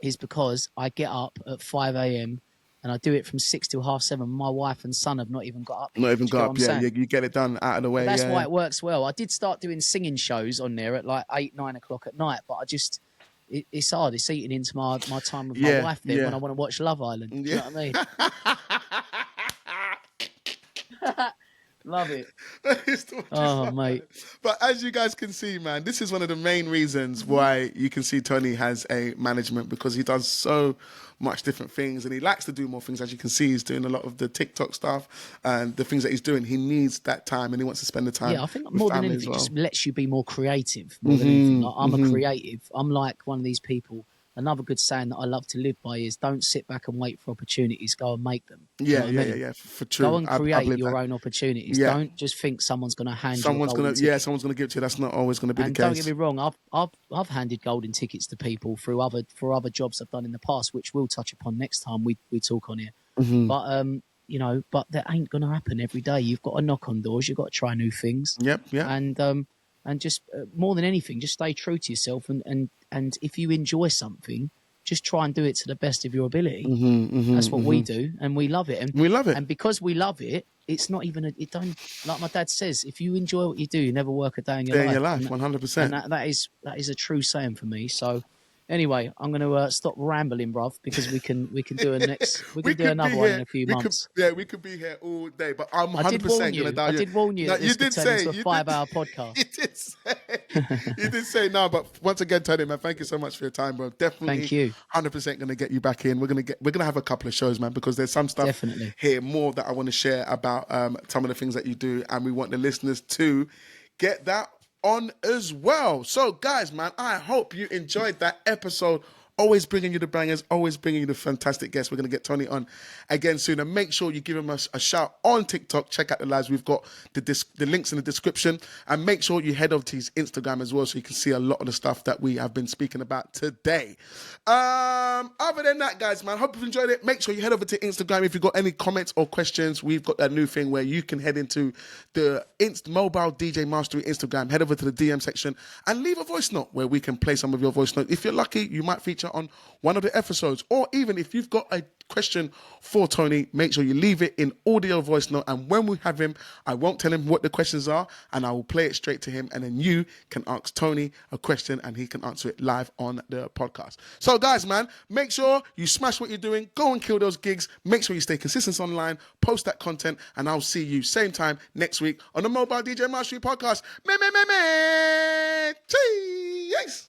is because I get up at 5 a.m. and I do it from 6 till 7:30. My wife and son have not even got up. Not even Do you got up. Yeah, you get it done out of the way. But that's yeah. why it works well. I did start doing singing shows on there at like 8, 9 o'clock at night, but it's hard. It's eating into my time with my wife then when I want to watch Love Island. Do you know what I mean? Love it. Oh, mate. But as you guys can see, man, this is one of the main reasons why you can see Tony has a management, because he does so much different things and he likes to do more things. As you can see, he's doing a lot of the TikTok stuff and the things that he's doing. He needs that time and he wants to spend the time. Yeah, I think more than anything, well. just lets you be more creative. More than anything. Like, I'm a creative. I'm like one of these people. Another good saying that I love to live by is, don't sit back and wait for opportunities, go and make them. Yeah, yeah, for true. Go and create I your own opportunities. Yeah. Don't just think someone's going to hand you a golden ticket. Someone's going to give it to you. That's not always going to be the case. Don't get me wrong, I've handed golden tickets to people for other jobs I've done in the past, which we'll touch upon next time we talk on here. But you know, but that ain't going to happen every day. You've got to knock on doors. You've got to try new things. Yep. And just more than anything, just stay true to yourself. And if you enjoy something, just try and do it to the best of your ability. That's what we do, and we love it. And we love it. And because we love it, it's not even it don't, like my dad says, if you enjoy what you do, you never work a day in your life. 100%. And that is a true saying for me. So anyway, I'm going to stop rambling, bruv, because we can do another one in a few months. We could be here all day, but I'm 100% going to dial you. I did warn you. That you did say a 5-hour podcast. You did say no, but once again, Tony, man, thank you so much for your time, bro. Definitely, thank you. 100% going to get you back in. We're gonna have a couple of shows, man, because there's some stuff here more that I want to share about some of the things that you do, and we want the listeners to get that on as well. So guys, man, I hope you enjoyed that episode. Always bringing you the bangers, always bringing you the fantastic guests. We're going to get Tony on again soon, and make sure you give him a shout on TikTok. Check out the lives. We've got the links in the description, and make sure you head over to his Instagram as well, so you can see a lot of the stuff that we have been speaking about today. Other than that, guys, man, hope you've enjoyed it. Make sure you head over to Instagram. If you've got any comments or questions, we've got that new thing where you can head into the mobile DJ Mastery Instagram, head over to the DM section and leave a voice note where we can play some of your voice notes. If you're lucky, you might feature on one of the episodes, or even if you've got a question for Tony, make sure you leave it in audio voice note, and when we have him, I won't tell him what the questions are, and I will play it straight to him, and then you can ask Tony a question and he can answer it live on the podcast. So guys, man, make sure you smash what you're doing, go and kill those gigs, make sure you stay consistent online, post that content, and I'll see you same time next week on the Mobile DJ Mastery Podcast. Cheers!